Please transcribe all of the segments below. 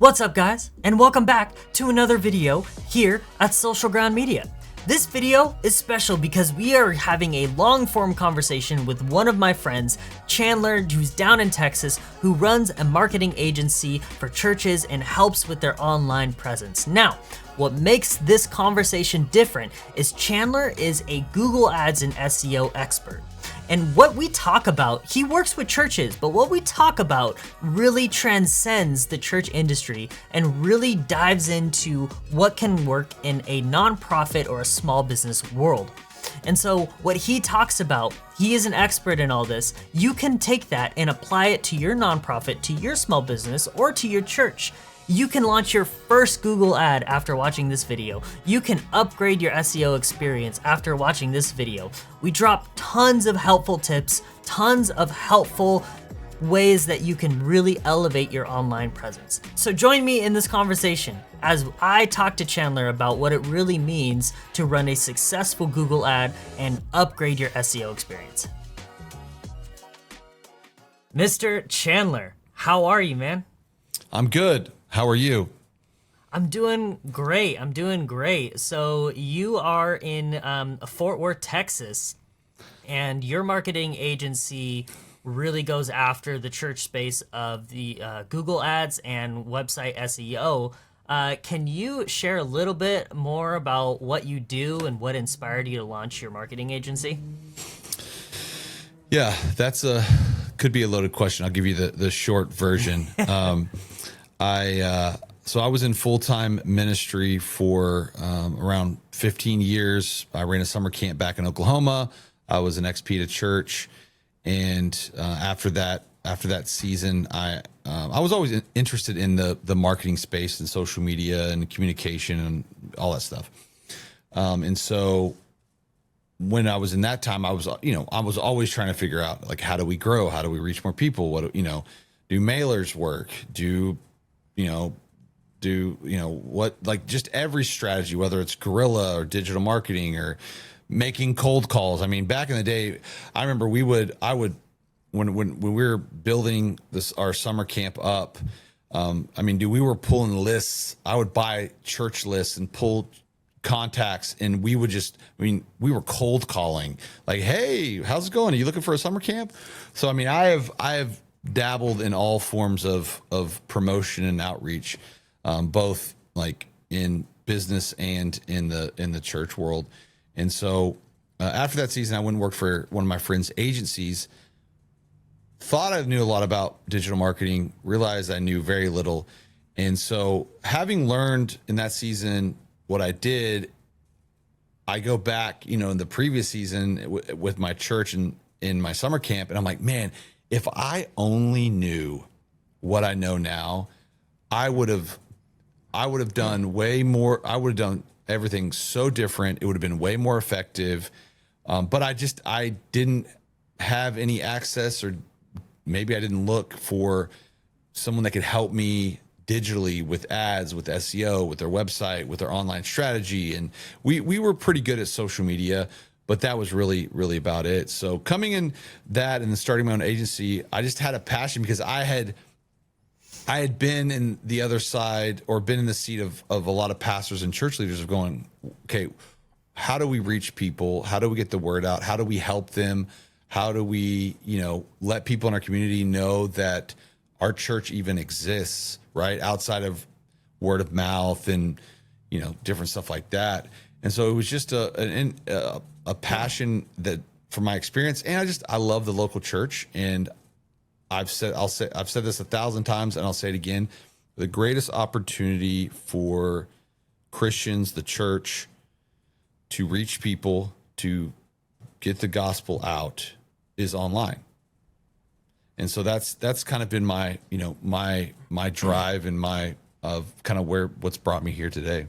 What's up, guys, and welcome back to another video here at Social Ground Media. This video is special because we are having a long-form conversation with one of my friends, Chandler, who's down in Texas, who runs a marketing agency for churches and helps with their online presence. Now, what makes this conversation different is Chandler is a Google Ads and SEO expert. And what we talk about, he works with churches, but what we talk about really transcends the church industry and really dives into what can work in a nonprofit or a small business world. And so what he talks about, he is an expert in all this. You can take that and apply it to your nonprofit, to your small business, or to your church. You can launch your first Google ad after watching this video. You can upgrade your SEO experience after watching this video. We drop tons of helpful tips, tons of helpful ways that you can really elevate your online presence. So join me in this conversation as I talk to Chandler about what it really means to run a successful Google ad and upgrade your SEO experience. Mr. Chandler, how are you, man? I'm good. How are you? I'm doing great. So you are in Fort Worth, Texas, and your marketing agency really goes after the church space of the Google Ads and website SEO. Can you share a little bit more about what you do and what inspired you to launch your marketing agency? Yeah, could be a loaded question. I'll give you the short version. So I was in full-time ministry for around 15 years. I ran a summer camp back in Oklahoma. I was an XP at a church, and after that season, I was always interested in the marketing space and social media and communication and all that stuff. And so when I was in that time, I was always trying to figure out, like, how do we grow? How do we reach more people? What, do mailers work? What, like, just every strategy, whether it's guerrilla or digital marketing or making cold calls. I mean, back in the day, I remember when we were building our summer camp up, we were pulling lists. I would buy church lists and pull contacts, and we would we were cold calling, like, hey, how's it going? Are you looking for a summer camp? So, I have dabbled in all forms of promotion and outreach, both like in business and in the church world. And so after that season, I went and worked for one of my friend's agencies. Thought I knew a lot about digital marketing, realized I knew very little. And so, having learned in that season what I did, I go back, in the previous season with my church and in my summer camp, and I'm like, man, if I only knew what I know now, I would have done way more. I would have done everything so different. It would have been way more effective. But I didn't have any access, or maybe I didn't look for someone that could help me digitally with ads, with SEO, with their website, with their online strategy. And we were pretty good at social media, but that was really, really about it. So coming in that and then starting my own agency, I just had a passion because I had been in the other side, or been in the seat of a lot of pastors and church leaders of going, okay, how do we reach people? How do we get the word out? How do we help them? How do we, let people in our community know that our church even exists, right? Outside of word of mouth and, different stuff like that. And so it was just a passion that, from my experience, and I love the local church. And I've said this 1,000 times, and I'll say it again: the greatest opportunity for Christians, the church, to reach people, to get the gospel out, is online. And so that's kind of been my my drive and what's brought me here today.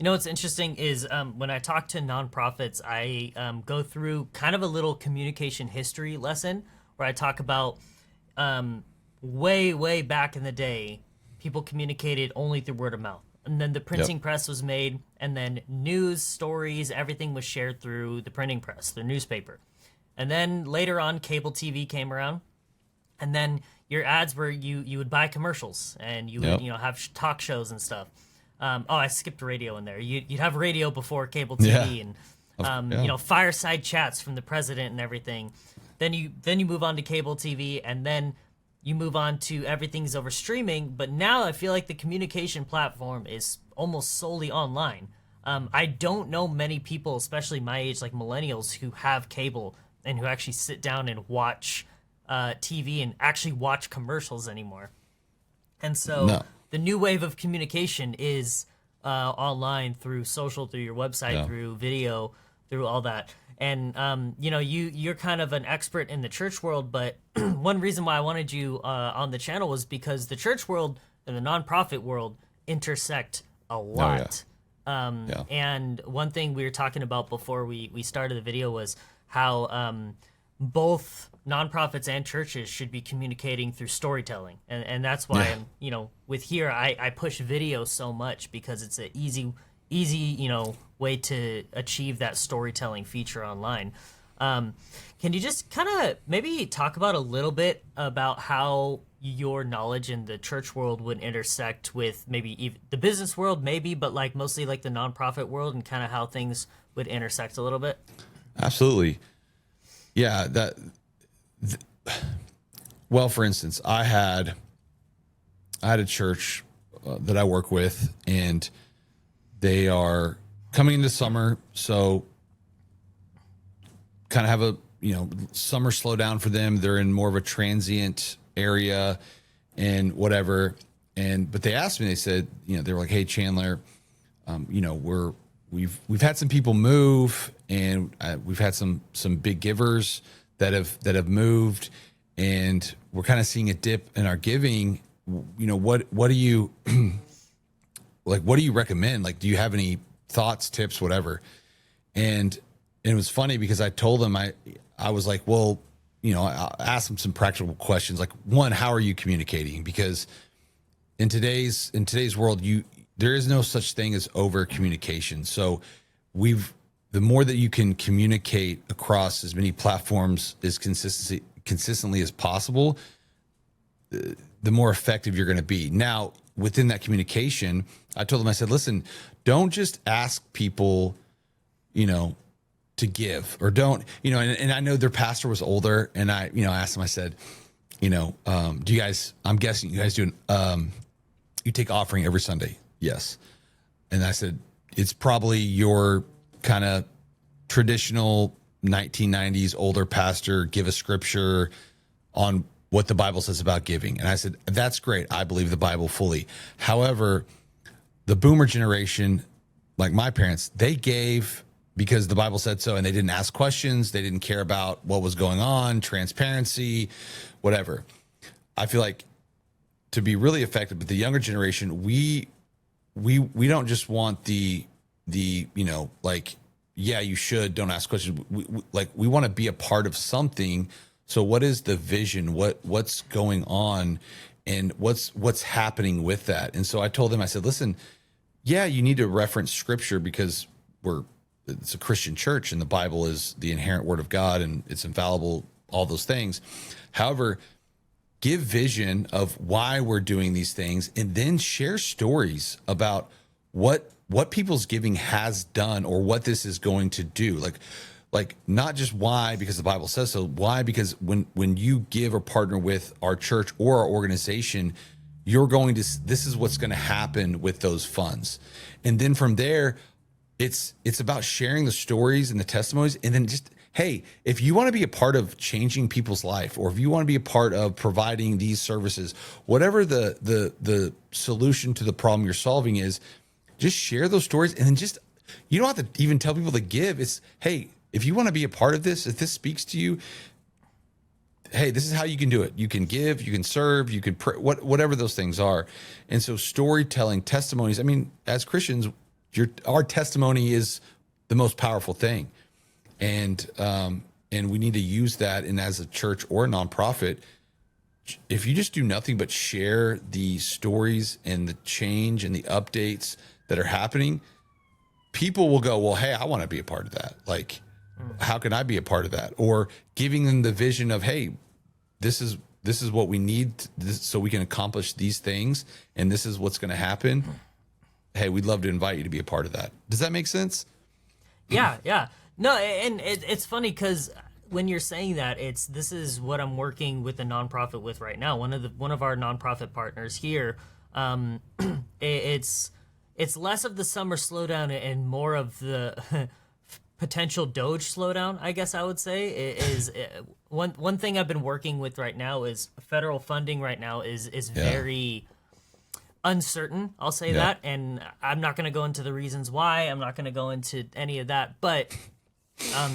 What's interesting is when I talk to nonprofits, I go through kind of a little communication history lesson where I talk about way back in the day, people communicated only through word of mouth. And then the printing press was made, and then news stories, everything was shared through the printing press, the newspaper. And then later on, cable TV came around. And then your ads were you would buy commercials and you would have talk shows and stuff. I skipped radio in there. You'd have radio before cable TV and fireside chats from the president and everything. Then you move on to cable TV, and then you move on to everything's over streaming. But now I feel like the communication platform is almost solely online. I don't know many people, especially my age, like millennials, who have cable and who actually sit down and watch TV and actually watch commercials anymore. And so the new wave of communication is online, through social, through your website, through video, through all that. And you're kind of an expert in the church world, but one reason why I wanted you on the channel was because the church world and the nonprofit world intersect a lot. And one thing we were talking about before we started the video was how both nonprofits and churches should be communicating through storytelling. And that's why I'm, with here, I push video so much, because it's an easy, way to achieve that storytelling feature online. Can you just kind of maybe talk about a little bit about how your knowledge in the church world would intersect with maybe even the business world, maybe, but like mostly like the nonprofit world, and kind of how things would intersect a little bit? Absolutely. Yeah. Well, for instance, I had a church that I work with, and they are coming into summer. So kind of have a, summer slowdown for them. They're in more of a transient area and whatever. But they asked me, they said, they were like, "Hey, Chandler, we've had some people move, and we've had some big givers that have moved, and we're kind of seeing a dip in our giving. What do you what do you recommend? Like, do you have any thoughts, tips, whatever?" And it was funny because I told them, I was like, well, I asked them some practical questions. Like, one, how are you communicating? Because in today's world, there is no such thing as over communication. So the more that you can communicate across as many platforms as consistently as possible, the more effective you're going to be. Now, within that communication, I told them, I said, listen, don't just ask people, to give, or don't, and I know their pastor was older, and I asked him, I said, do you guys, I'm guessing you guys do, you take offering every Sunday? Yes. And I said, it's probably your kind of traditional 1990s older pastor, give a scripture on what the Bible says about giving. And I said, that's great. I believe the Bible fully. However, the boomer generation, like my parents, they gave because the Bible said so, and they didn't ask questions. They didn't care about what was going on, transparency, whatever. I feel like to be really effective with the younger generation, we don't just want the yeah, you should, don't ask questions. We want to be a part of something. So what is the vision? What's going on, and what's happening with that? And so I told them, I said, listen, yeah, you need to reference scripture because it's a Christian church, and the Bible is the inherent word of God, and it's infallible, all those things. However, give vision of why we're doing these things, and then share stories about what people's giving has done, or what this is going to do. Like not just why because the Bible says so, why because when you give or partner with our church or our organization, this is what's going to happen with those funds. And then from there, it's about sharing the stories and the testimonies, and then just, hey, if you want to be a part of changing people's life, or if you want to be a part of providing these services, whatever the solution to the problem you're solving is, just share those stories. And then you don't have to even tell people to give. It's, hey, if you want to be a part of this, if this speaks to you, hey, this is how you can do it. You can give, you can serve, you can pray, whatever those things are. And so storytelling, testimonies, I mean, as Christians, our testimony is the most powerful thing. And we need to use that. And as a church or a nonprofit, if you just do nothing but share the stories and the change and the updates that are happening, people will go, well, hey, I want to be a part of that. Like, how can I be a part of that? Or giving them the vision of, hey, this is this is what we need so we can accomplish these things, and this is what's going to happen. Hey, we'd love to invite you to be a part of that. Does that make sense? Yeah. No, and it's funny because when you're saying that, this is what I'm working with a nonprofit with right now. One of our nonprofit partners here. It's less of the summer slowdown and more of the potential Doge slowdown, I guess I would say. One thing I've been working with right now is federal funding right now is very uncertain. I'll say that, and I'm not going to go into the reasons why. I'm not going to go into any of that, but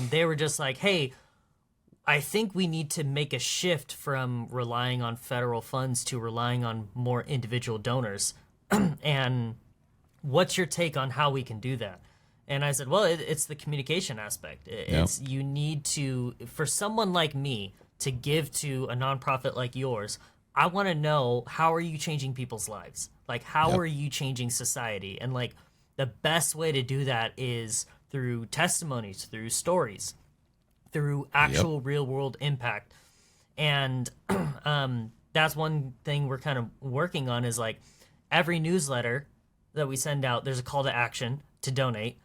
they were just like, hey, I think we need to make a shift from relying on federal funds to relying on more individual donors. And what's your take on how we can do that? And I said, well, it's the communication aspect. You need to, for someone like me to give to a nonprofit like yours, I want to know, how are you changing people's lives? Like, how are you changing society? And like, the best way to do that is through testimonies, through stories, through actual real world impact. And that's one thing we're kind of working on is like every newsletter that we send out, there's a call to action to donate.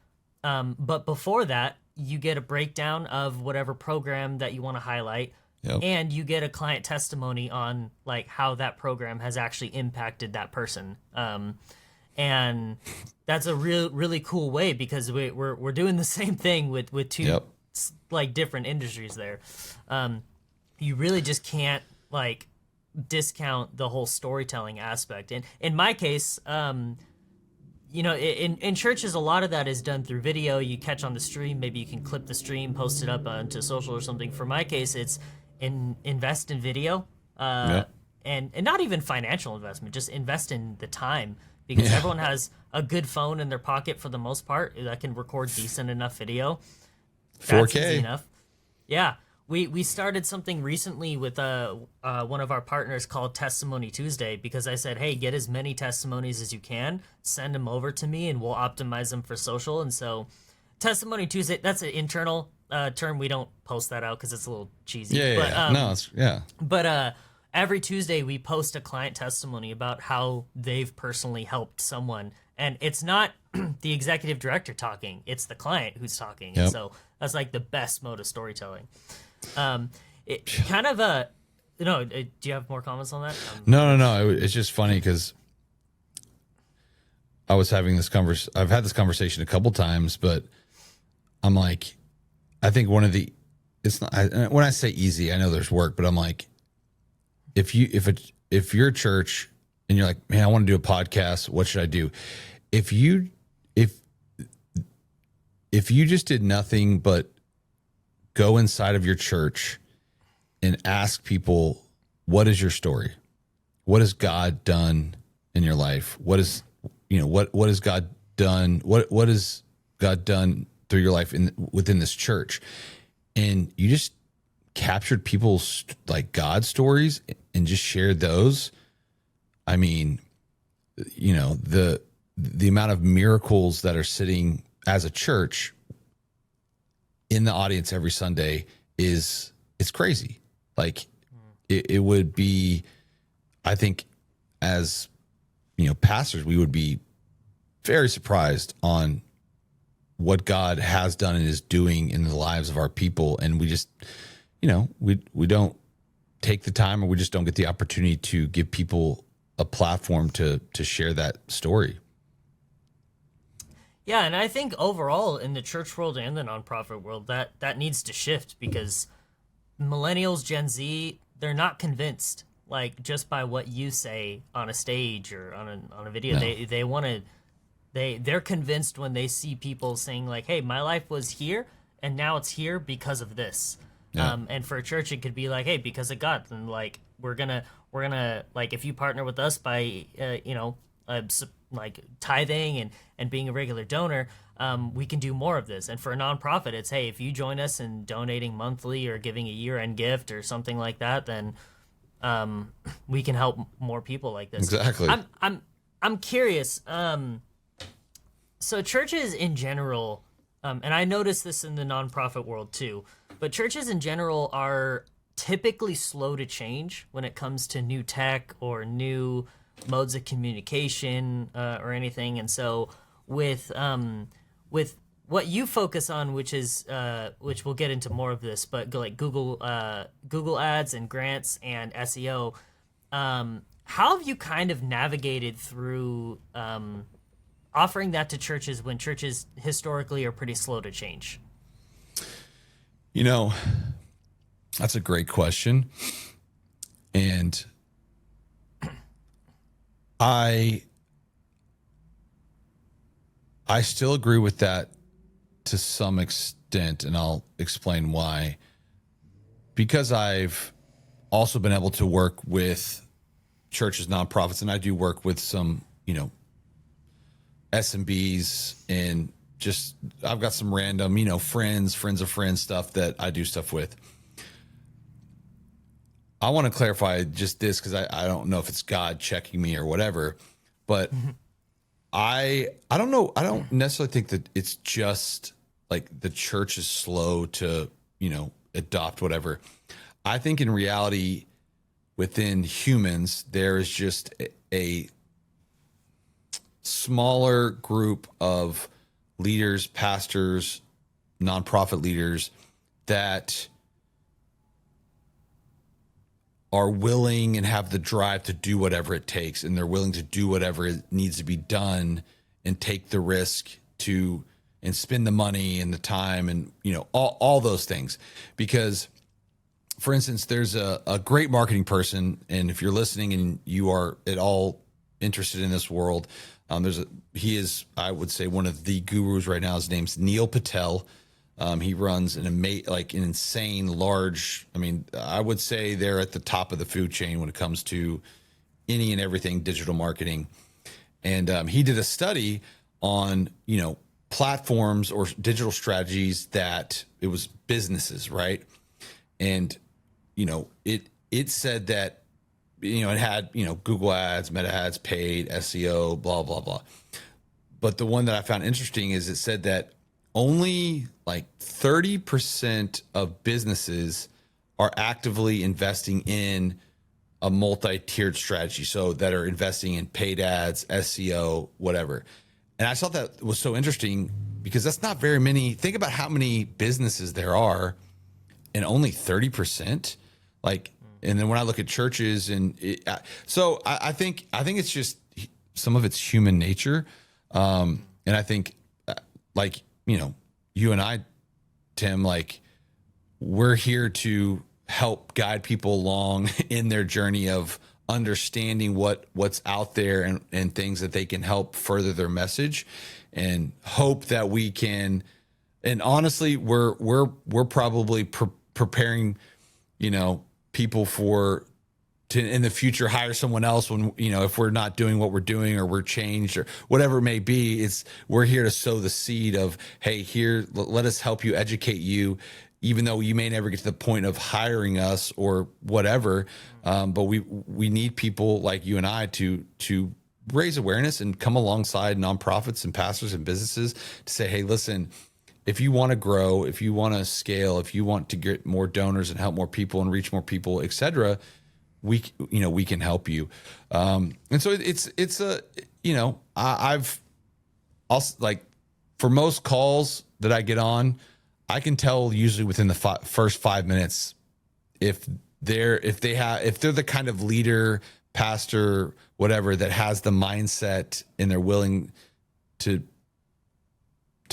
But before that, you get a breakdown of whatever program that you want to highlight. And you get a client testimony on like how that program has actually impacted that person. And that's a really cool way because we're doing the same thing with two like different industries there. You really just can't like discount the whole storytelling aspect. And in my case, you know, in churches, a lot of that is done through video. You catch on the stream, maybe you can clip the stream, post it up onto social or something. For my case, it's invest in video, and not even financial investment, just invest in the time, because everyone has a good phone in their pocket for the most part that can record decent enough video. 4K. That's easy enough. Yeah. We started something recently with one of our partners called Testimony Tuesday, because I said, hey, get as many testimonies as you can, send them over to me, and we'll optimize them for social. And so Testimony Tuesday, that's an internal term. We don't post that out because it's a little cheesy. But every Tuesday we post a client testimony about how they've personally helped someone. And it's not the executive director talking, it's the client who's talking. And so that's like the best mode of storytelling. It kind of do you have more comments on that? No. It's just funny because I was having this I've had this conversation a couple times, but I'm like, I think it's not, when I say easy, I know there's work, but I'm like, if you're a church and you're like, man, I want to do a podcast, what should I do? If you just did nothing but go inside of your church and ask people, what is your story? What has God done in your life? What has God done? What has God done through your life within this church? And you just captured people's like God stories and just shared those. I mean, you know, the amount of miracles that are sitting as a church in the audience every Sunday it's crazy. Like it would be, I think, as you know, pastors, we would be very surprised on what God has done and is doing in the lives of our people. And we just, you know, we don't take the time, or we just don't get the opportunity to give people a platform to share that story. Yeah, and I think overall in the church world and the nonprofit world, that needs to shift, because millennials, Gen Z, they're not convinced like just by what you say on a stage or on a video. No. They want to. They're convinced when they see people saying like, hey, my life was here and now it's here because of this. Yeah. And for a church, it could be like, hey, because of God. And like, we're gonna like, if you partner with us by, like tithing and being a regular donor, we can do more of this. And for a nonprofit, it's, hey, if you join us in donating monthly or giving a year-end gift or something like that, then we can help more people like this. Exactly. I'm curious. So churches in general, and I notice this in the nonprofit world too, but churches in general are typically slow to change when it comes to new tech or new modes of communication or anything. And so with what you focus on, which is which we'll get into more of this, but like Google Ads and grants and SEO, how have you kind of navigated through offering that to churches when churches historically are pretty slow to change? You know, that's a great question. And I still agree with that to some extent, and I'll explain why. Because I've also been able to work with churches, nonprofits, and I do work with some, SMBs, and just I've got some random, friends of friends stuff that I do stuff with. I want to clarify just this because I don't know if it's God checking me or whatever, but I don't know. I don't necessarily think that it's just like the church is slow to, adopt whatever. I think in reality, within humans, there is just a smaller group of leaders, pastors, nonprofit leaders that are willing and have the drive to do whatever it takes, and they're willing to do whatever it needs to be done and take the risk to and spend the money and the time and all those things. Because for instance, there's a great marketing person, and if you're listening and you are at all interested in this world, he is, I would say, one of the gurus right now. His name's Neil Patel. He runs an insane large, I would say they're at the top of the food chain when it comes to any and everything digital marketing. And he did a study on, platforms or digital strategies that it was businesses, right? And, it said that, it had, Google Ads, Meta Ads, paid, SEO, blah, blah, blah. But the one that I found interesting is it said that only like 30% of businesses are actively investing in a multi-tiered strategy. So that are investing in paid ads, SEO, whatever. And I thought that was so interesting because that's not very many. Think about how many businesses there are and only 30%. And then when I look at churches so I think it's just some of it's human nature. And I think you and I, Tim, we're here to help guide people along in their journey of understanding what's out there and things that they can help further their message, and hope that we can. And honestly, we're probably preparing, people to in the future hire someone else when, if we're not doing what we're doing or we're changed or whatever it may be. We're here to sow the seed of, hey, here, let us help you, educate you, even though you may never get to the point of hiring us or whatever. But we need people like you and I to raise awareness and come alongside nonprofits and pastors and businesses to say, hey, listen, if you want to grow, if you want to scale, if you want to get more donors and help more people and reach more people, et cetera, we can help you. And so I've also, for most calls that I get on, I can tell usually within the first 5 minutes if they're the kind of leader, pastor, whatever, that has the mindset and they're willing to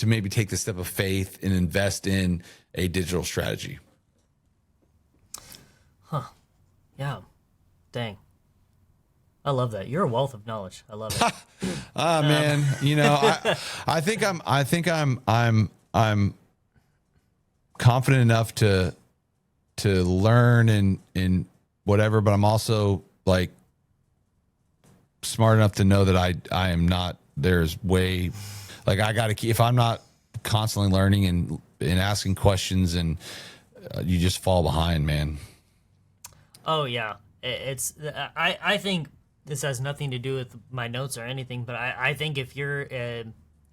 maybe take the step of faith and invest in a digital strategy. Huh. Yeah. Dang. I love that. You're a wealth of knowledge. I love it. Man, I think I'm confident enough to learn and whatever, but I'm also smart enough to know that I am not. There's way I got to keep. If I'm not constantly learning and asking questions, and you just fall behind, man. Oh yeah, I think this has nothing to do with my notes or anything, but I think if you're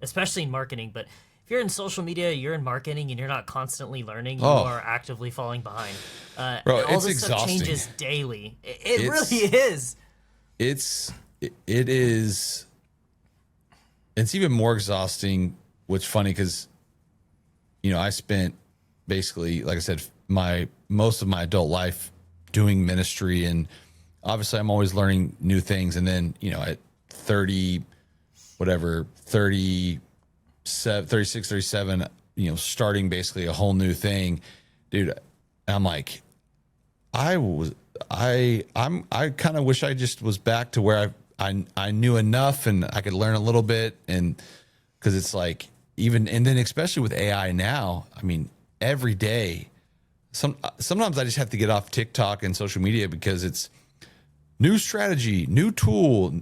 especially in marketing, but you're in social media, you're in marketing, and you're not constantly learning, you Oh. are actively falling behind. Bro, all it's this stuff exhausting. changes daily. It really is. It is. It's even more exhausting. What's funny because, I spent basically, like I said, most of my adult life doing ministry, and obviously I'm always learning new things. And then, at 30, whatever, 37, 36, 37, starting basically a whole new thing, dude. I'm like, I kind of wish I just was back to where I knew enough and I could learn a little bit. And cause it's like, and then especially with AI now, I mean, every day, sometimes I just have to get off TikTok and social media because it's new strategy, new tool,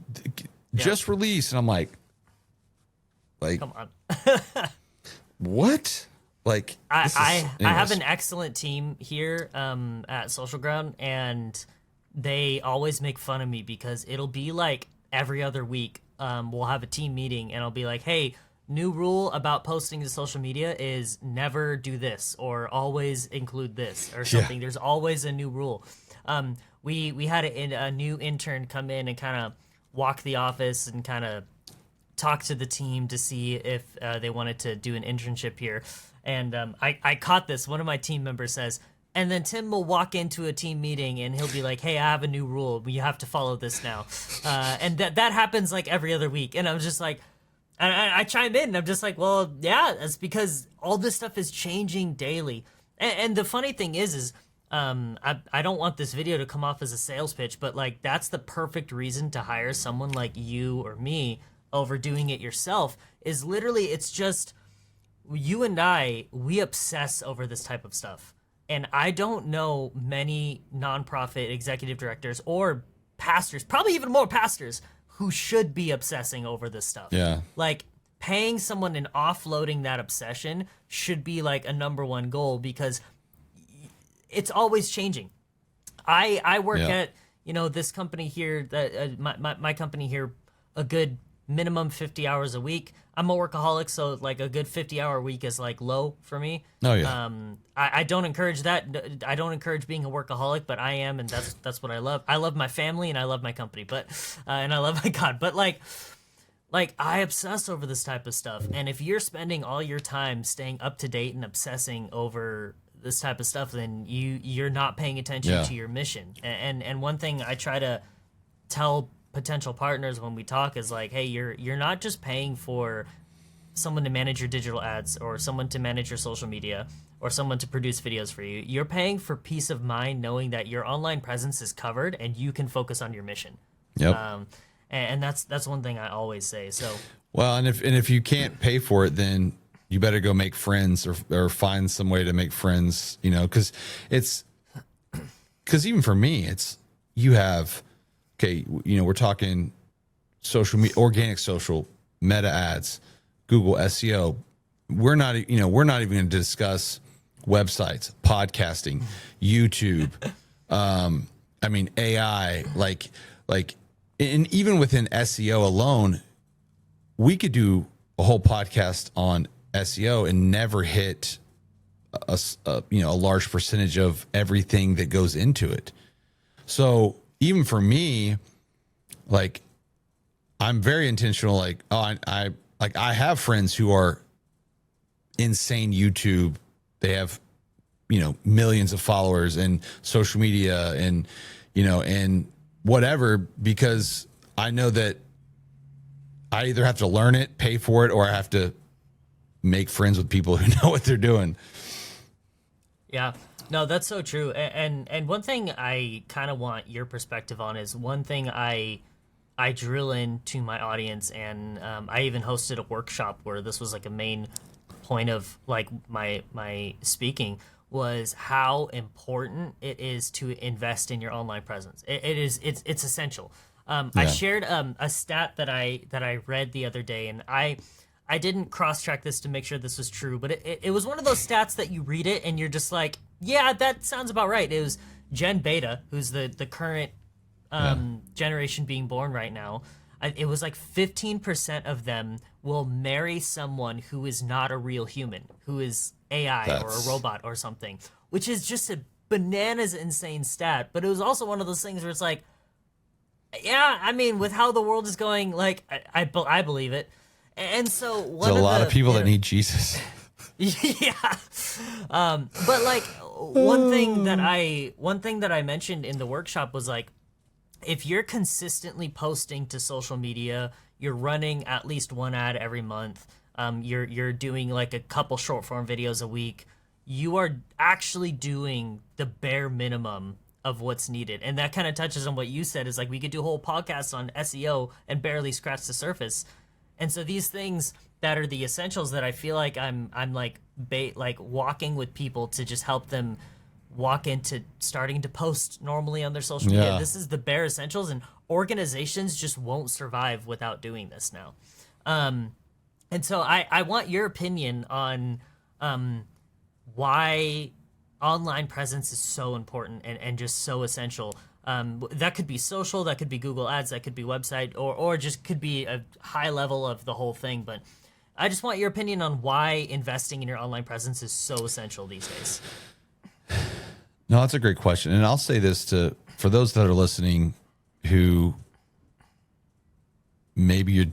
just released. And I'm like, Come on. what? Like, I have an excellent team here at Social Ground, and they always make fun of me because it'll be like every other week we'll have a team meeting, and I'll be like, hey, new rule about posting to social media is never do this or always include this or something. There's always a new rule. We had a new intern come in and kind of walk the office and kind of talk to the team to see if they wanted to do an internship here. And I caught this. One of my team members says, and then Tim will walk into a team meeting and he'll be like, hey, I have a new rule. You have to follow this now. And that happens like every other week. And I'm just like, I chime in and I'm just like, well, yeah, that's because all this stuff is changing daily. And the funny thing is I don't want this video to come off as a sales pitch, but like that's the perfect reason to hire someone like you or me over doing it yourself. Is literally, it's just you and we obsess over this type of stuff. And I don't know many nonprofit executive directors or pastors, probably even more pastors, who should be obsessing over this stuff. Yeah. Like paying someone and offloading that obsession should be like a number one goal because it's always changing. I work at, this company here, that my company here, a good minimum 50 hours a week. I'm a workaholic, so like a good 50-hour week is like low for me. Oh yeah. I don't encourage that. I don't encourage being a workaholic, but I am, and that's what I love. I love my family and I love my company, but and I love my God. But like I obsess over this type of stuff. And if you're spending all your time staying up to date and obsessing over this type of stuff, then you're not paying attention to your mission. And one thing I try to tell potential partners when we talk is like, hey, you're not just paying for someone to manage your digital ads or someone to manage your social media or someone to produce videos for you. You're paying for peace of mind knowing that your online presence is covered and you can focus on your mission. Yep. And that's one thing I always say. So well, and if you can't pay for it, then you better go make friends or find some way to make friends, because even for me, it's, you have, okay, we're talking social media, organic social, meta ads, Google SEO. We're not even going to discuss websites, podcasting, YouTube. AI, and even within SEO alone, we could do a whole podcast on SEO and never hit a large percentage of everything that goes into it. So even for me, like, I'm very intentional. Like, I have friends who are insane YouTube. They have, millions of followers and social media and, and whatever, because I know that I either have to learn it, pay for it, or I have to make friends with people who know what they're doing. Yeah, no, that's so true. And one thing I kind of want your perspective on is one thing I drill into my audience, and I even hosted a workshop where this was like a main point of like my speaking, was how important it is to invest in your online presence. It's essential. I shared a stat that I read the other day, and I didn't cross-check this to make sure this was true, but it was one of those stats that you read it and you're just like, yeah, that sounds about right. It was Gen Beta, who's the current generation being born right now. it was like 15% of them will marry someone who is not a real human, who is AI or a robot or something, which is just a bananas insane stat. But it was also one of those things where it's like, yeah, I mean, with how the world is going, like, I believe it. And so there's a lot of people that need Jesus. Yeah. But like one thing that I mentioned in the workshop was like, if you're consistently posting to social media, you're running at least one ad every month, you're doing like a couple short form videos a week, you are actually doing the bare minimum of what's needed. And that kind of touches on what you said, is like we could do whole podcasts on SEO and barely scratch the surface. And so these things that are the essentials that I feel like I'm like walking with people to just help them walk into starting to post normally on their social media. Yeah. This is the bare essentials, and organizations just won't survive without doing this now. And so I want your opinion on why online presence is so important and just so essential. That could be social, that could be Google Ads, that could be website, or just could be a high level of the whole thing. But I just want your opinion on why investing in your online presence is so essential these days. No, that's a great question. And I'll say this for those that are listening who maybe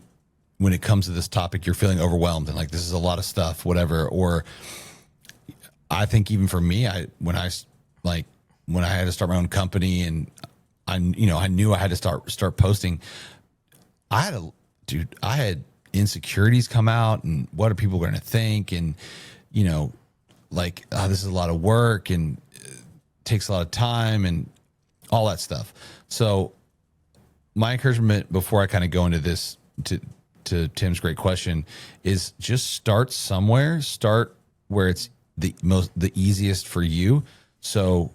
when it comes to this topic, you're feeling overwhelmed and like, this is a lot of stuff, whatever. Or I think even for me, when I had to start my own company and I knew I had to start posting, I had insecurities come out, and what are people going to think? And, like, oh, this is a lot of work and it takes a lot of time and all that stuff. So my encouragement before I kind of go into this to Tim's great question is just start somewhere, start where it's the easiest for you. So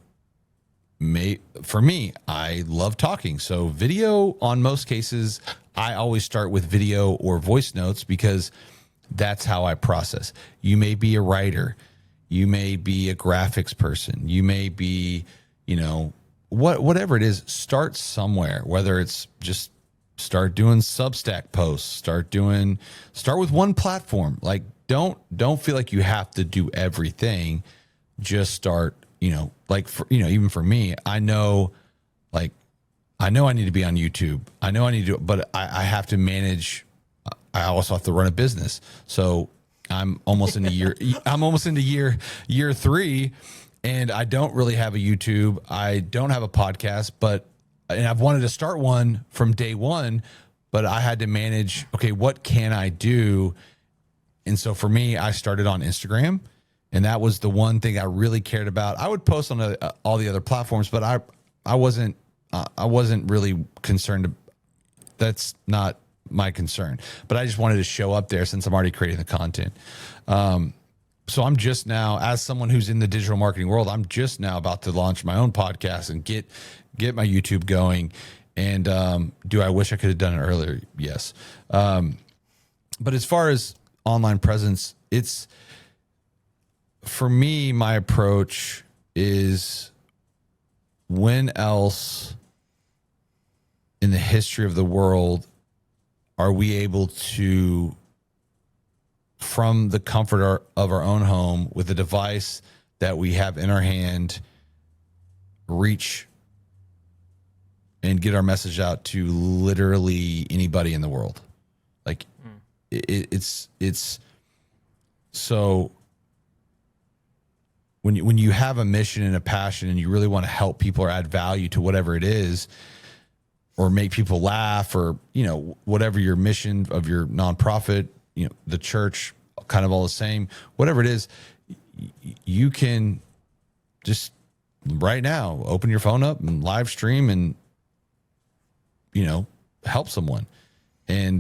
for me, I love talking. So video, on most cases, I always start with video or voice notes because that's how I process. You may be a writer. You may be a graphics person. You may be, whatever it is, start somewhere, whether it's just start doing Substack posts, start with one platform. Like, don't feel like you have to do everything. Just start, even for me, I know I need to be on YouTube. I know I need to, but I have to manage. I also have to run a business. So I'm almost into year 3, and I don't really have a YouTube. I don't have a podcast, and I've wanted to start one from day one, but I had to manage, okay, what can I do? And so for me, I started on Instagram, and that was the one thing I really cared about. I would post on all the other platforms, but I wasn't really concerned. That's not my concern, but I just wanted to show up there since I'm already creating the content. So I'm just now, as someone who's in the digital marketing world, I'm just now about to launch my own podcast and get my YouTube going. And do I wish I could have done it earlier? Yes. But as far as online presence, it's, for me, my approach is, when else in the history of the world are we able to, from the comfort of our own home with a device that we have in our hand, reach and get our message out to literally anybody in the world? Like, it's so when you have a mission and a passion and you really want to help people or add value to whatever it is, or make people laugh, or, whatever your mission of your nonprofit, the church, kind of all the same, whatever it is, you can just right now open your phone up and live stream and, help someone. And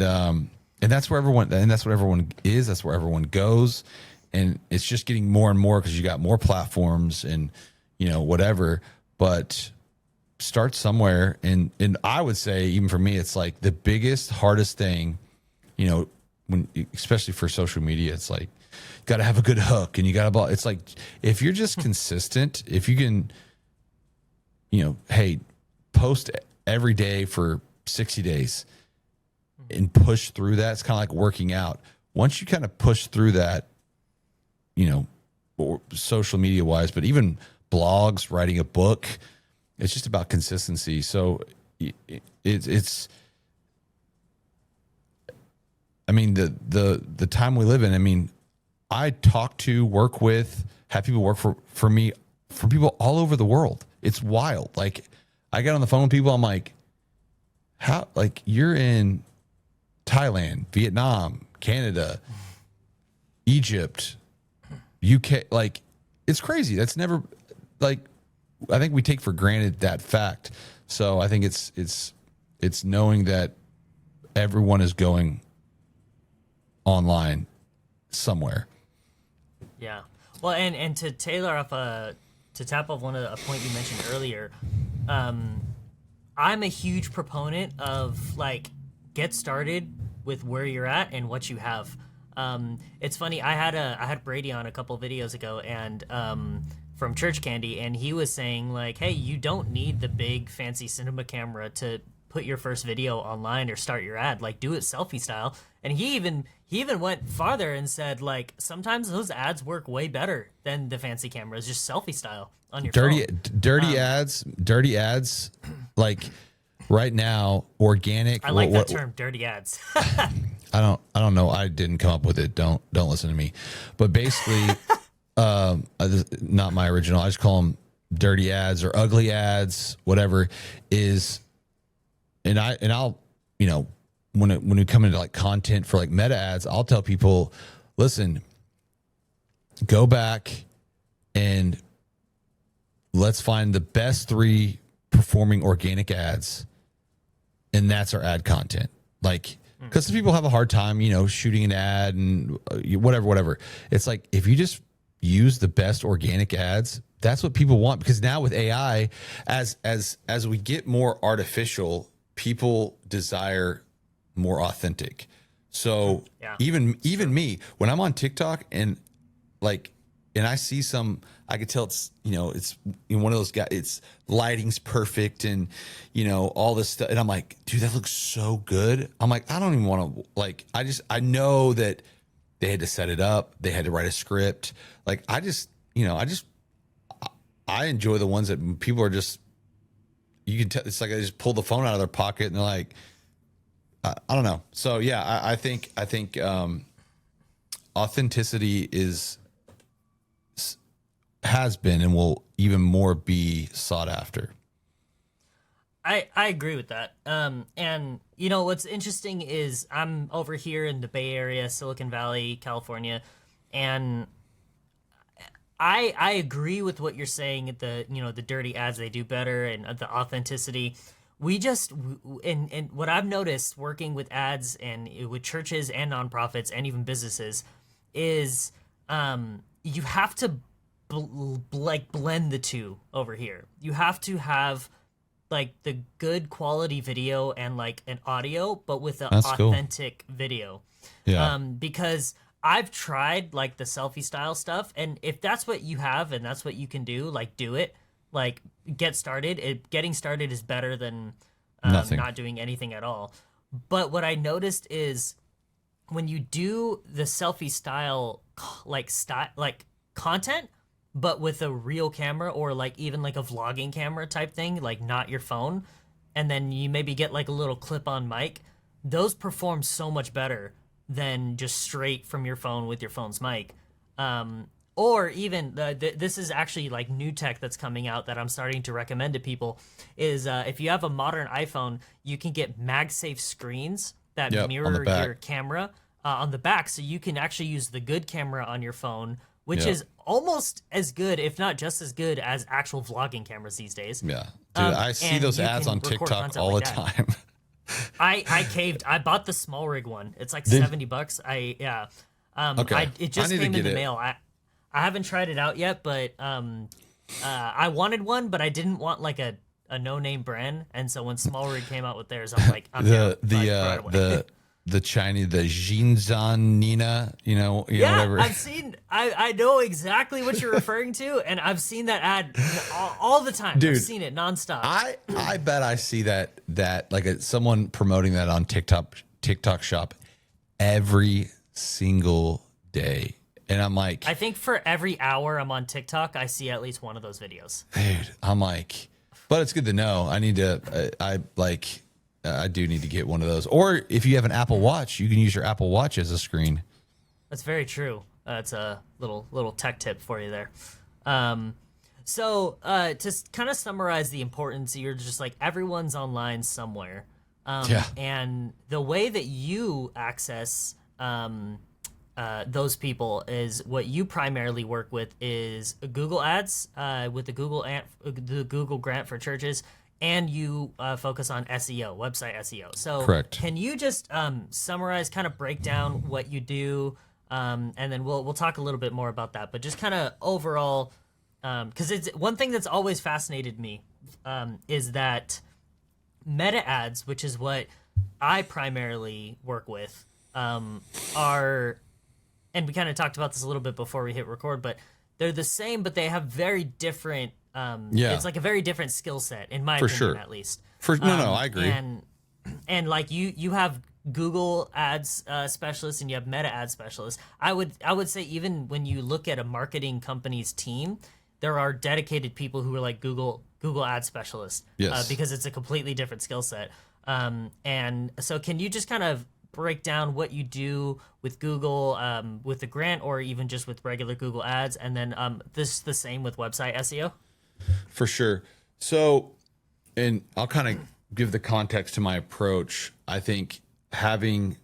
that's where everyone, and that's what everyone is. That's where everyone goes. And it's just getting more and more because you got more platforms and, whatever, but start somewhere. And I would say, even for me, it's like the biggest, hardest thing, when, especially for social media, it's like, you got to have a good hook and you got to, it's like, if you're just consistent, if you can, hey, post every day for 60 days, and push through that. It's kind of like working out. Once you kind of push through that, you know, or social media wise, but even blogs, writing a book, it's just about consistency. So it's I mean, the time we live in, I mean, I talk to, work with, have people work for me, for people all over the world. It's wild. Like, I get on the phone with people, I'm like, how, like, you're in Thailand, Vietnam, Canada, Egypt, UK, like, it's crazy. That's never, like, I think we take for granted that fact. So I think it's knowing that everyone is going online somewhere. Yeah. Well, and to tailor off to tap off a point you mentioned earlier, I'm a huge proponent of, like, get started with where you're at and what you have. It's funny, I had Brady on a couple videos ago, and from Church Candy, and he was saying, like, hey, you don't need the big fancy cinema camera to put your first video online or start your ad. Like, do it selfie style. And he even went farther and said, like, sometimes those ads work way better than the fancy cameras, just selfie style on your phone. Dirty ads, like, right now, organic. I like that term, dirty ads. I don't know. I didn't come up with it. Don't listen to me. But basically, not my original. I just call them dirty ads or ugly ads, whatever is. And I'll, you know, when we come into like content for like meta ads, I'll tell people, listen, go back and let's find the best 3 performing organic ads. And that's our ad content. Like, because some people have a hard time, you know, shooting an ad and whatever. It's like, if you just use the best organic ads, that's what people want. Because now with AI, as we get more artificial, people desire more authentic. So even me, when I'm on TikTok and I see some, I could tell it's, you know, it's, you know, one of those guys, it's lighting's perfect and, you know, all this stuff. And I'm like, dude, that looks so good. I'm like, I don't even want to, like, I know that they had to set it up. They had to write a script. Like, I enjoy the ones that people are just, you can tell, it's like they just pull the phone out of their pocket and they're like, I don't know. So yeah, I think authenticity has been and will even more be sought after. I agree with that. And you know, what's interesting is I'm over here in the Bay Area, Silicon Valley, California, and I agree with what you're saying. The dirty ads, they do better, and the authenticity. And what I've noticed working with ads and with churches and nonprofits and even businesses is you have to blend the two over here. You have to have like the good quality video and like an audio, but with an authentic video. Yeah. Because I've tried like the selfie style stuff, and if that's what you have and that's what you can do, like, do it. Like, get started. Getting started is better than not doing anything at all. But what I noticed is when you do the selfie style like content, but with a real camera or like even like a vlogging camera type thing, like not your phone, and then you maybe get like a little clip-on mic, those perform so much better than just straight from your phone with your phone's mic. Or even this is actually like new tech that's coming out that I'm starting to recommend to people is if you have a modern iPhone, you can get MagSafe screens that mirror your camera on the back, so you can actually use the good camera on your phone, which is almost as good, if not just as good, as actual vlogging cameras these days. Yeah, dude, I see those ads on TikTok all the time. I caved. I bought the small rig one. It's like $70. It just came in the mail. I haven't tried it out yet, but I wanted one, but I didn't want like a no-name brand. And so when Small Rig came out with theirs, I'm like, I'm down. The Chinese, the Xinjiang Nina, whatever. I know exactly what you're referring to, and I've seen that ad all the time. Dude, I've seen it nonstop. I bet I see that like someone promoting that on TikTok TikTok shop every single day. And I'm like, I think for every hour I'm on TikTok, I see at least one of those videos. dude, I'm like, but it's good to know. I need to, I do need to get one of those. Or if you have an Apple Watch, you can use your Apple Watch as a screen. That's very true. That's a little tech tip for you there. So to kind of summarize the importance, you're just like everyone's online somewhere. And the way that you access those people is what you primarily work with is Google Ads with the Google grant for churches, and you focus on SEO, website SEO. So correct. Can you just summarize, kind of break down what you do, and then we'll talk a little bit more about that. But just kind of overall, because it's one thing that's always fascinated me is that meta ads, which is what I primarily work with, are, and we kind of talked about this a little bit before we hit record, but they're the same, but they have very different. It's like a very different skill set, in my opinion, at least. No, I agree. And like you have Google Ads specialists and you have Meta Ads specialists. I would say even when you look at a marketing company's team, there are dedicated people who are like Google Ads specialists, because it's a completely different skill set. And so, can you just kind of break down what you do with Google, with the grant, or even just with regular Google Ads, and then this the same with website SEO? For sure. So, and I'll kind of give the context to my approach. I think having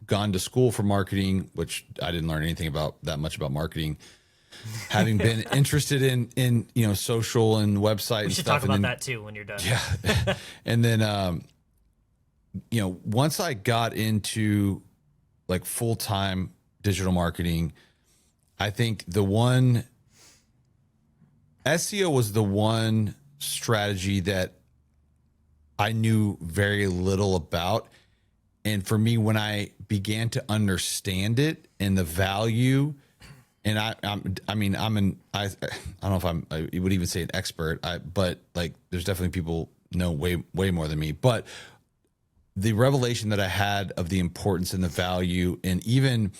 gone to school for marketing, which I didn't learn anything about that much about marketing, having been interested in social and website we and should stuff. Talk about that too when you're done. Yeah. And then once I got into like full-time digital marketing, I think SEO was the one strategy that I knew very little about. And for me, when I began to understand it and the value, and I don't know if I would even say an expert, but like there's definitely people know way more than me. But the revelation that I had of the importance and the value, and even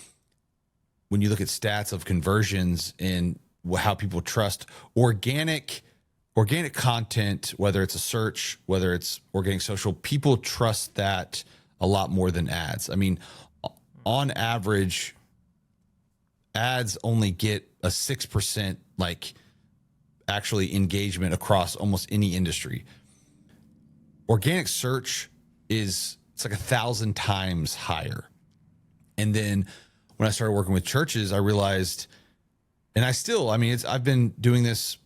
when you look at stats of conversions and how people trust organic content, whether it's a search, whether it's organic social, people trust that a lot more than ads. I mean, on average, ads only get a 6% like actually engagement across almost any industry. Organic search it's like 1,000 times higher. And then when I started working with churches, I realized, and I've been doing this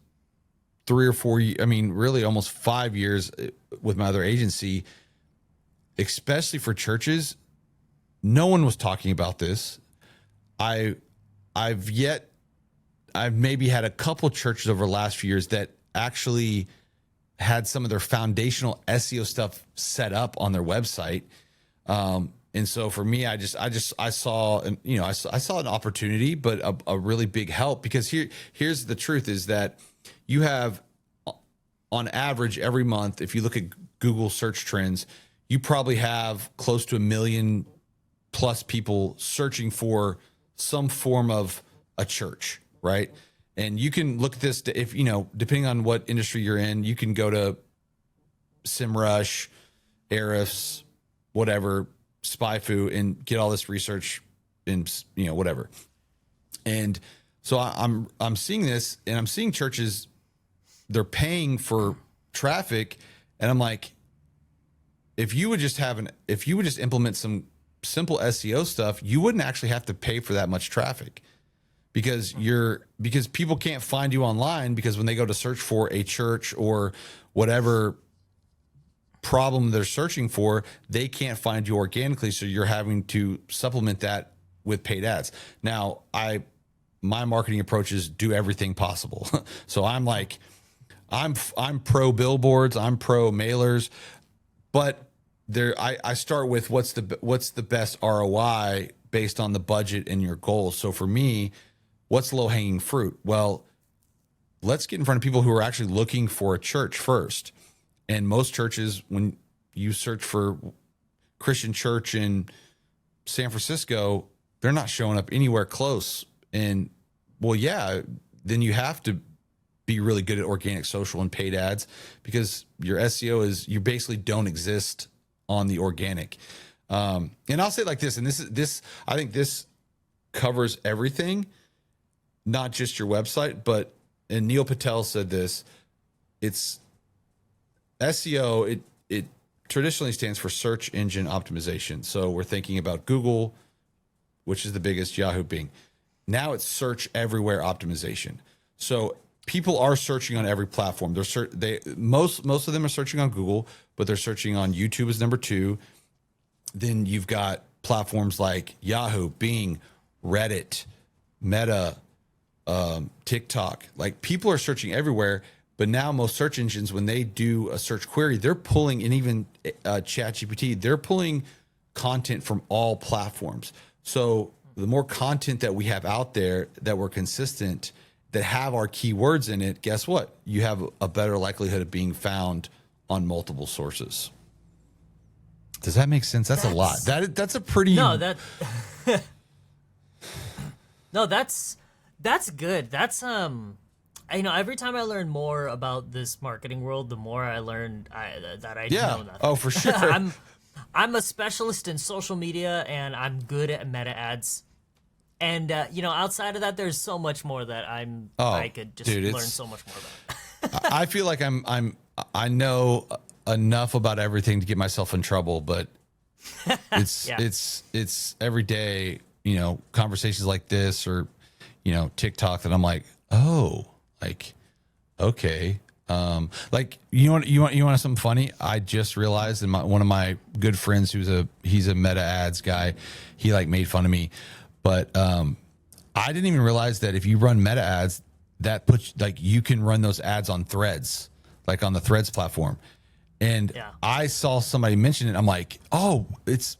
3 or 4 years, really almost 5 years with my other agency, especially for churches. No one was talking about this. I've maybe had a couple churches over the last few years that actually had some of their foundational SEO stuff set up on their website. And so for me, I saw an opportunity, but a really big help, because here's the truth is that you have, on average every month, if you look at Google search trends, you probably have close to 1 million plus people searching for some form of a church, right? And you can look at this, if depending on what industry you're in, you can go to SEMrush, Ahrefs, whatever, SpyFu, and get all this research in whatever. And so I'm seeing this, and I'm seeing churches, they're paying for traffic, and I'm like, if you would just implement some simple SEO stuff, you wouldn't actually have to pay for that much traffic, because people can't find you online, because when they go to search for a church or whatever problem they're searching for, they can't find you organically. So you're having to supplement that with paid ads. Now, my marketing approach is do everything possible. So I'm like, I'm pro billboards, I'm pro mailers, but I start with what's the best ROI based on the budget and your goals. So for me, what's low hanging fruit? Well, let's get in front of people who are actually looking for a church first. And most churches, when you search for Christian church in San Francisco, they're not showing up anywhere close. And well, yeah, then you have to be really good at organic social and paid ads, because your SEO is, you basically don't exist on the organic. And I'll say it like this, and this I think this covers everything, not just your website, but, and Neil Patel said this, it's SEO, it traditionally stands for search engine optimization. So we're thinking about Google, which is the biggest, Yahoo, Bing. Now it's search everywhere optimization. So people are searching on every platform. Most of them are searching on Google, but they're searching on YouTube as number 2. Then you've got platforms like Yahoo, Bing, Reddit, Meta, TikTok. Like, people are searching everywhere. But now most search engines, when they do a search query, they're pulling, and even ChatGPT, they're pulling content from all platforms. So the more content that we have out there that we're consistent, that have our keywords in it, guess what? You have a better likelihood of being found on multiple sources. Does that make sense? That's a lot. That's a pretty... No, no, that's good. That's every time I learn more about this marketing world, the more I learn that I know nothing. Oh, for sure. I'm a specialist in social media, and I'm good at meta ads. And outside of that, there's so much more that I could just learn so much more about. I feel like I know enough about everything to get myself in trouble, but it's every day, conversations like this, or TikTok, that I'm like, oh, like, okay. Like, you want something funny? I just realized, and one of my good friends, he's a meta ads guy, he like made fun of me, but I didn't even realize that if you run meta ads, that puts, like, you can run those ads on Threads, like on the Threads platform. And I saw somebody mention it. I'm like, oh, it's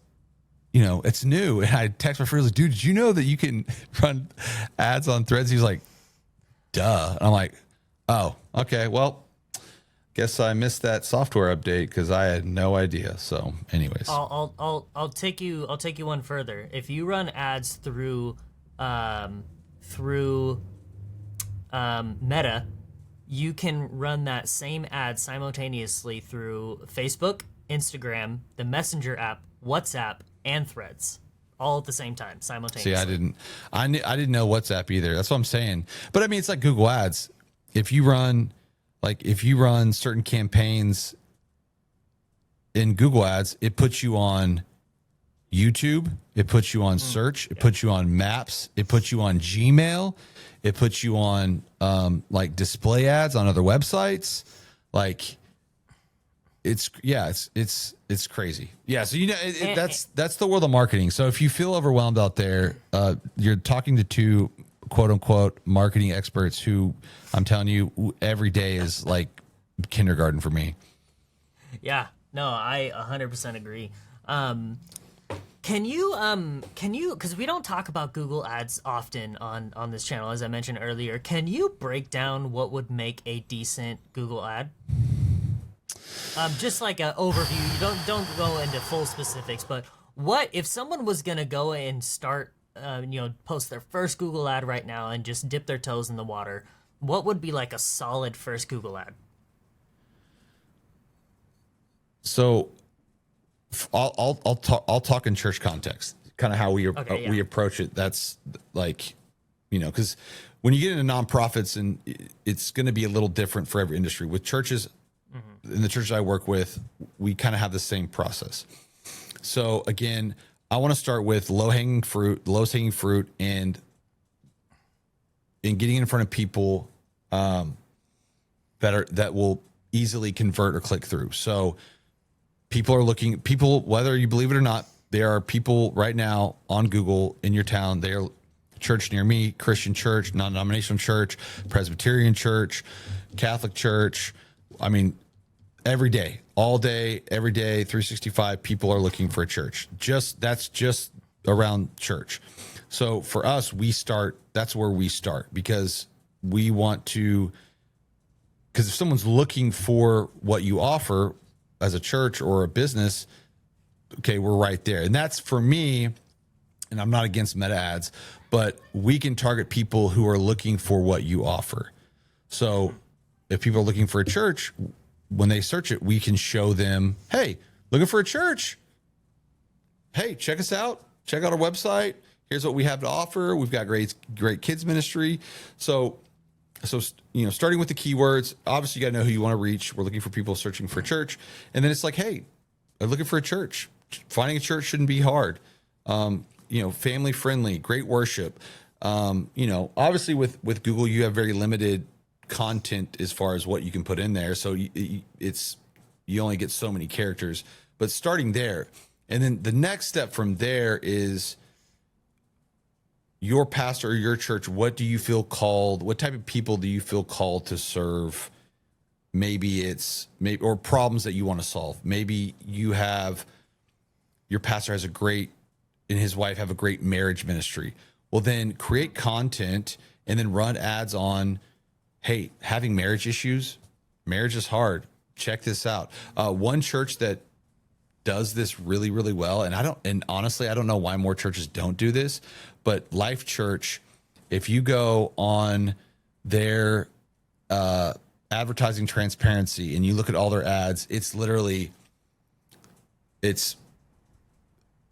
new. And I text my friend, like, dude, did you know that you can run ads on Threads? He's like, duh. And I'm like, oh, okay. Well, guess I missed that software update, because I had no idea. So, anyways, I'll take you one further. If you run ads through Meta, you can run that same ad simultaneously through Facebook, Instagram, the Messenger app, WhatsApp, and Threads, all at the same time, simultaneously. See, I didn't know WhatsApp either. That's what I'm saying. But I mean, it's like Google Ads. If you run certain campaigns in Google Ads, it puts you on YouTube, it puts you on search, it puts you on maps, it puts you on Gmail, it puts you on like display ads on other websites. Like, it's crazy. Yeah. So, that's the world of marketing. So if you feel overwhelmed out there, you're talking to two quote unquote marketing experts who, I'm telling you, every day is like kindergarten for me. Yeah, no, I 100% agree. Can you, because we don't talk about Google Ads often on this channel, as I mentioned earlier, can you break down what would make a decent Google ad? Just like an overview. You don't go into full specifics, but what if someone was gonna go and start, post their first Google ad right now and just dip their toes in the water? What would be like a solid first Google ad? So, I'll talk in church context, kind of how we approach it. That's like, because when you get into nonprofits, and it's going to be a little different for every industry. With churches, in the churches I work with, we kind of have the same process. So again, I want to start with lowest hanging fruit, and getting in front of people that will easily convert or click through. So people, whether you believe it or not, there are people right now on Google in your town. They're church near me, Christian church, non-denominational church, Presbyterian church, Catholic church. I mean, every day, all day, every day, 365, people are looking for a church. That's just around church. So for us, that's where we start, because we want to, because if someone's looking for what you offer, as a church or a business, okay, we're right there. And that's for me, and I'm not against meta ads, but we can target people who are looking for what you offer. So if people are looking for a church, when they search it, we can show them, hey, looking for a church. Hey, check us out. Check out our website. Here's what we have to offer. We've got great kids ministry. So, starting with the keywords, obviously you got to know who you want to reach. We're looking for people searching for a church. And then it's like, hey, I'm looking for a church. Finding a church shouldn't be hard. Family friendly, great worship. Obviously with Google, you have very limited content as far as what you can put in there. So you only get so many characters, but starting there. And then the next step from there is your pastor or your church. What do you feel called? What type of people do you feel called to serve? Or problems that you want to solve. Maybe your pastor has and his wife have a great marriage ministry. Well, then create content and then run ads on, hey, having marriage issues, marriage is hard. Check this out. One church that does this really, really well, and honestly, I don't know why more churches don't do this, but Life Church, if you go on their advertising transparency and you look at all their ads, it's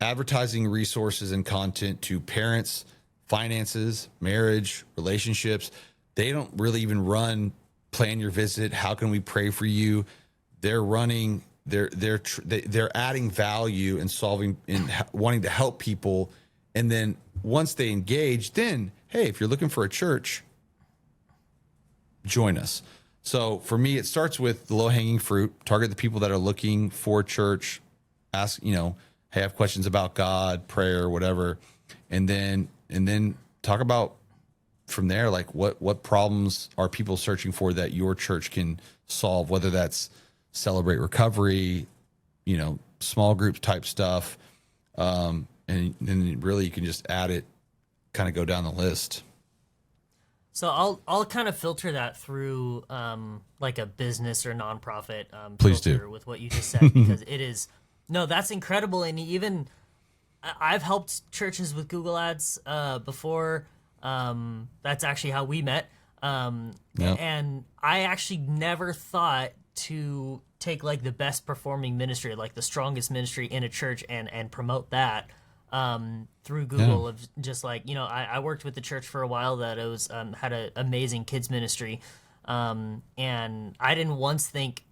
advertising resources and content to parents, finances, marriage, relationships. They don't really even run plan your visit. How can we pray for you? They're running. They're adding value and wanting to help people. And then once they engage, then hey, if you're looking for a church, join us. So for me, it starts with the low hanging fruit. Target the people that are looking for church. Ask, hey, I have questions about God, prayer, whatever, and then talk about from there, like what problems are people searching for that your church can solve, whether that's Celebrate Recovery, small group type stuff. And then really you can just add it, kind of go down the list. So I'll kind of filter that through like a business or nonprofit Please filter do. with what you just said, because that's incredible. And even I've helped churches with Google Ads before. That's actually how we met. And I actually never thought to take like the best performing ministry, like the strongest ministry in a church and promote that through Google. Of just like, I worked with the church for a while that it was had an amazing kids ministry, and I didn't once think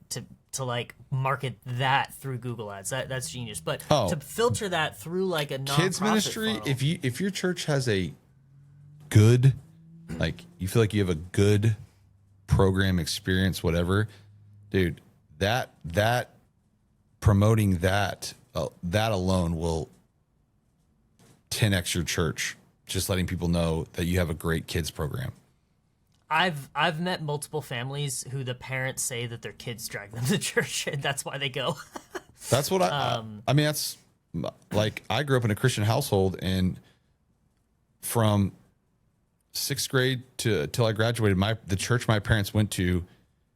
to like market that through Google Ads. That's genius. But to filter that through like a nonprofit kids ministry, funnel, if your church has a good, like you feel like you have a good program experience, whatever, dude, that promoting that alone will 10x your church. Just letting people know that you have a great kids program. I've met multiple families who the parents say that their kids drag them to church, and that's why they go. That's what I mean, that's like, I grew up in a Christian household, and from 6th grade till I graduated, the church my parents went to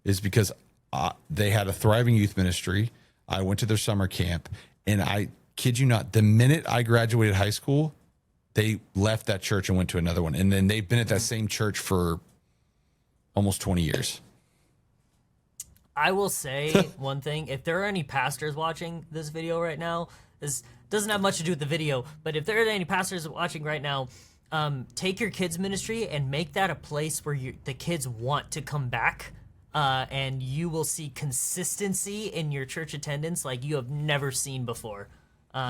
is because they had a thriving youth ministry. I went to their summer camp, and I kid you not, the minute I graduated high school, they left that church and went to another one. And then they've been at that same church for almost 20 years. I will say one thing. If there are any pastors watching this video right now, this doesn't have much to do with the video, but if there are any pastors watching right now, take your kids ministry and make that a place where the kids want to come back, and you will see consistency in your church attendance like you have never seen before.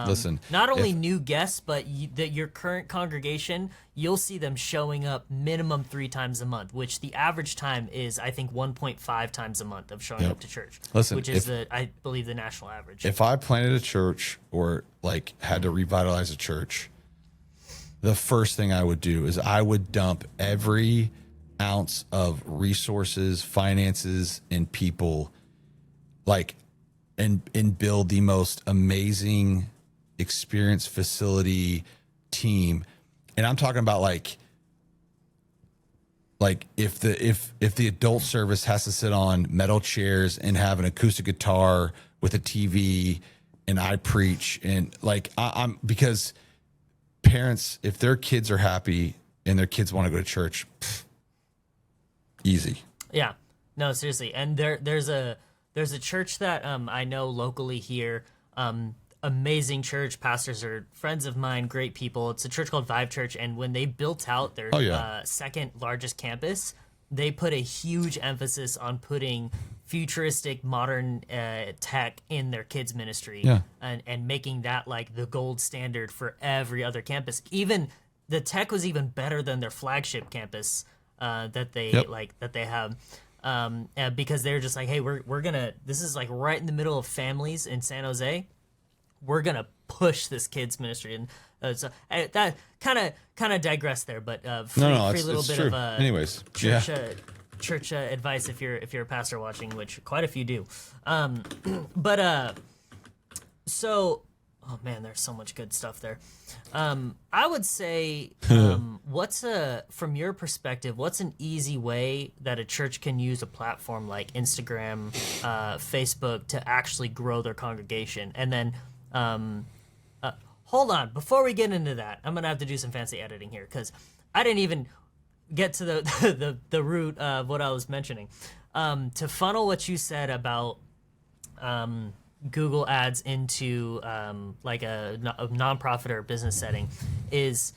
Listen, not only new guests, but your current congregation, you'll see them showing up minimum 3 times a month, which the average time is, I think, 1.5 times a month of showing up to church. Listen, which is I believe the national average. If I planted a church or like had to revitalize a church, the first thing I would do is I would dump every ounce of resources, finances, and people, like, and build the most amazing experience facility team. And I'm talking about like if the adult service has to sit on metal chairs and have an acoustic guitar with a TV and I preach and like I'm because parents, if their kids are happy and their kids want to go to church, easy. Yeah, no, seriously. And there's a church that I know locally here. Amazing church. Pastors are friends of mine, great people. It's a church called Vive Church, and when they built out their second largest campus, they put a huge emphasis on putting futuristic modern tech in their kids ministry, and making that like the gold standard for every other campus. Even the tech was even better than their flagship campus that they have, because they're just like, hey, we're gonna, this is like right in the middle of families in San Jose. We're gonna push this kids ministry, and so that kind of digress there, but free little bit true. Of anyways, church advice if you're a pastor watching, which quite a few do. So, oh man, there's so much good stuff there. I would say, from your perspective, what's an easy way that a church can use a platform like Instagram, Facebook to actually grow their congregation? And then, hold on, before we get into that, I'm gonna have to do some fancy editing here because I didn't even get to the root of what I was mentioning. To funnel what you said about Google Ads into like a nonprofit or business setting is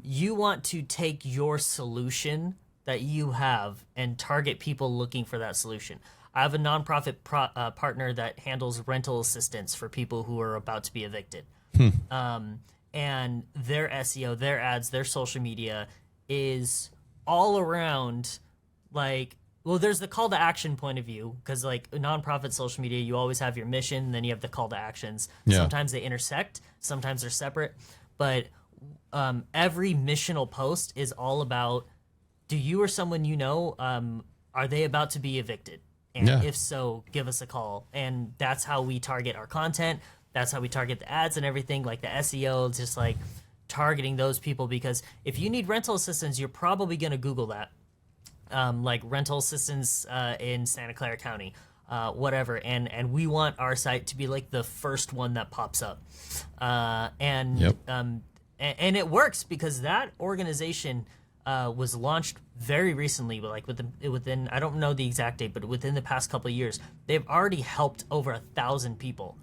you want to take your solution that you have and target people looking for that solution. I have a nonprofit partner that handles rental assistance for people who are about to be evicted. And their SEO, their ads, their social media is all around like, well, there's the call to action point of view, because like nonprofit social media, you always have your mission, then you have the call to actions. Sometimes they intersect, sometimes they're separate, but every missional post is all about, do you or someone you know, are they about to be evicted? And if so, give us a call. And that's how we target our content. That's how we target the ads and everything, like the SEO, just like targeting those people, because if you need rental assistance, you're probably going to Google that. Like rental assistance in Santa Clara County, whatever. And we want our site to be like the first one that pops up. And it works because that organization was launched very recently, but like within I don't know the exact date, but within the past couple of years, they've already helped over 1,000 people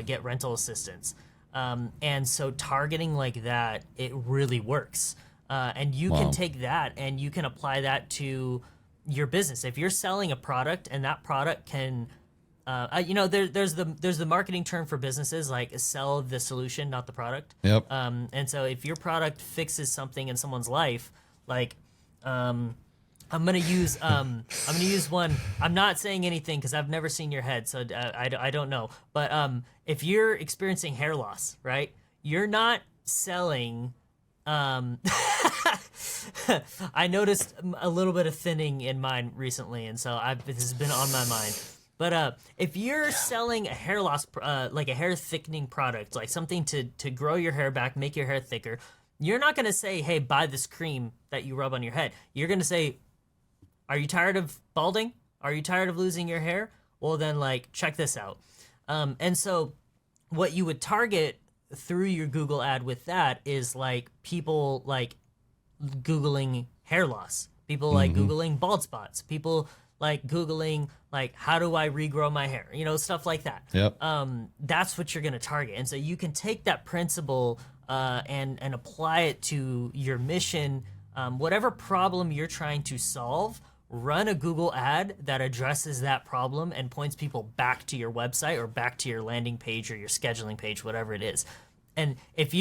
get rental assistance. And so targeting like that, it really works. And you can take that and you can apply that to your business. If you're selling a product and that product can, there's the marketing term for businesses, like sell the solution, not the product. And so if your product fixes something in someone's life, like, I'm gonna use one. I'm not saying anything because I've never seen your head, so I don't know. But if you're experiencing hair loss, right? You're not selling. I noticed a little bit of thinning in mine recently, and so this has been on my mind. But if you're selling a hair loss, like a hair thickening product, like something to grow your hair back, make your hair thicker, you're not going to say, hey, buy this cream that you rub on your head. You're going to say, are you tired of balding? Are you tired of losing your hair? Well, then, like, check this out. And so what you would target through your Google ad with that is, like, people, like, Googling hair loss. People, like, Googling bald spots. People, like, Googling, like, how do I regrow my hair? You know, stuff like that. That's what you're going to target. And so you can take that principle and apply it to your mission, whatever problem you're trying to solve. Run a Google ad that addresses that problem and points people back to your website or back to your landing page or your scheduling page, whatever it is. And if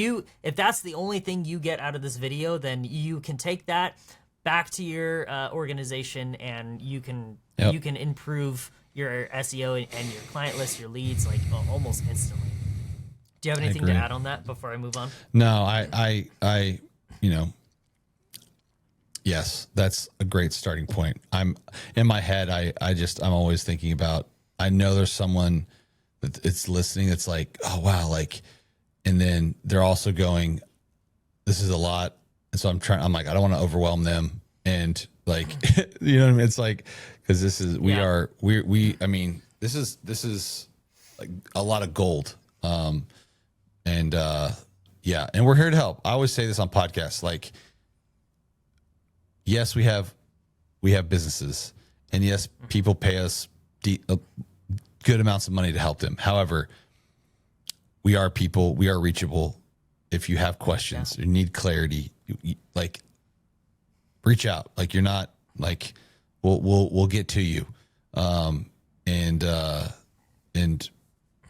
that's the only thing you get out of this video, then you can take that back to your organization and you can improve your SEO and your client list, your leads, like almost instantly. Do you have anything to add on that before I move on? No, I yes, that's a great starting point. I'm in my head. I'm always thinking about, I know there's someone that's listening that's like, oh wow. Like, and then they're also going, this is a lot. And so I'm like, I don't want to overwhelm them. And like, you know what I mean? It's like, cause this is, I mean, this is a lot of gold. And and we're here to help. I always say this on podcasts, like, yes, we have businesses, and yes, people pay us good amounts of money to help them. However, we are people, we are reachable. If you have questions, you need clarity, like, reach out. Like, you're not like, we'll get to you. And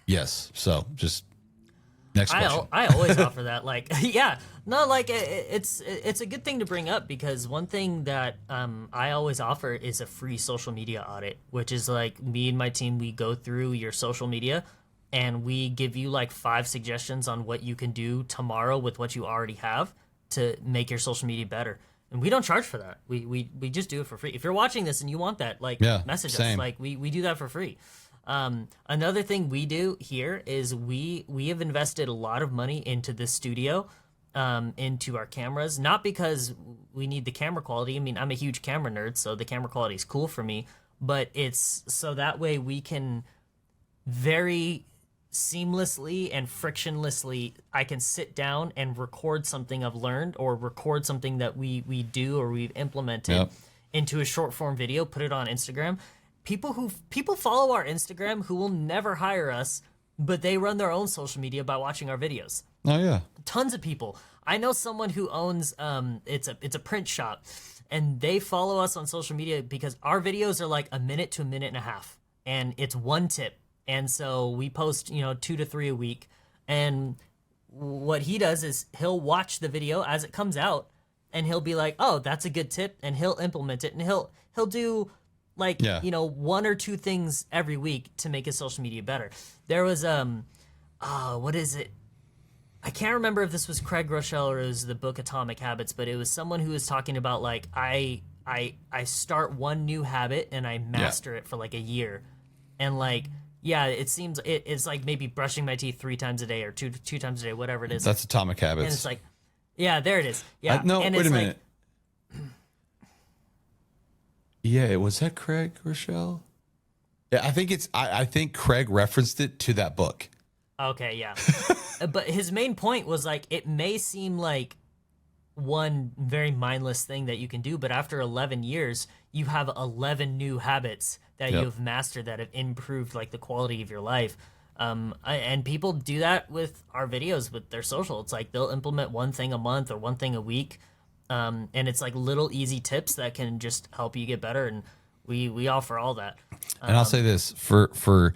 yes, so just next question. I always offer that. Like, it's a good thing to bring up, because one thing that I always offer is a free social media audit, which is like, me and my team, we go through your social media and we give you like 5 suggestions on what you can do tomorrow with what you already have to make your social media better. And we don't charge for that. We just do it for free. If you're watching this and you want that, like, message us. Like, we do that for free. Another thing we do here is we have invested a lot of money into this studio, into our cameras, not because we need the camera quality. I mean, I'm a huge camera nerd, so the camera quality is cool for me, but it's so that way we can very seamlessly and frictionlessly, I can sit down and record something I've learned, or record something that we do or we've implemented into a short form video, put it on Instagram. People follow our Instagram who will never hire us, but they run their own social media by watching our videos. Oh yeah. Tons of people. I know someone who owns it's a print shop, and they follow us on social media because our videos are like a minute to a minute and a half, and it's one tip. And so we post, 2 to 3 a week. And what he does is he'll watch the video as it comes out, and he'll be like, "Oh, that's a good tip," and he'll implement it, and he'll do like 1 or 2 things every week to make his social media better. There was what is it? I can't remember if this was Craig Rochelle or it was the book Atomic Habits, but it was someone who was talking about like, I start one new habit and I master it for like a year, and like, it seems it's like maybe brushing my teeth 3 times a day or two times a day, whatever it is. That's Atomic Habits. And it's like, there it is. Yeah. No, and wait it's a minute. Yeah, was that Craig Rochelle? Yeah, I think Craig referenced it to that book. Okay, yeah. But his main point was like, it may seem like one very mindless thing that you can do, but after 11 years, you have 11 new habits that you have mastered that have improved like the quality of your life. And people do that with our videos, with their social. It's like they'll implement one thing a month or one thing a week. And it's like little easy tips that can just help you get better. And we offer all that. And I'll say this for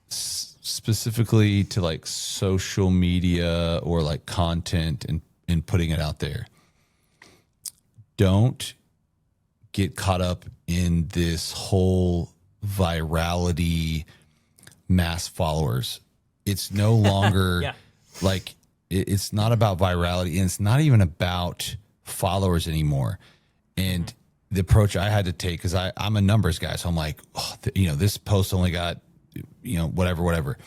specifically to like social media or like content and putting it out there. Don't get caught up in this whole virality, mass followers. It's no longer like, it's not about virality, and it's not even about followers anymore. And the approach I had to take, because I'm a numbers guy, so I'm like, this post only got, whatever.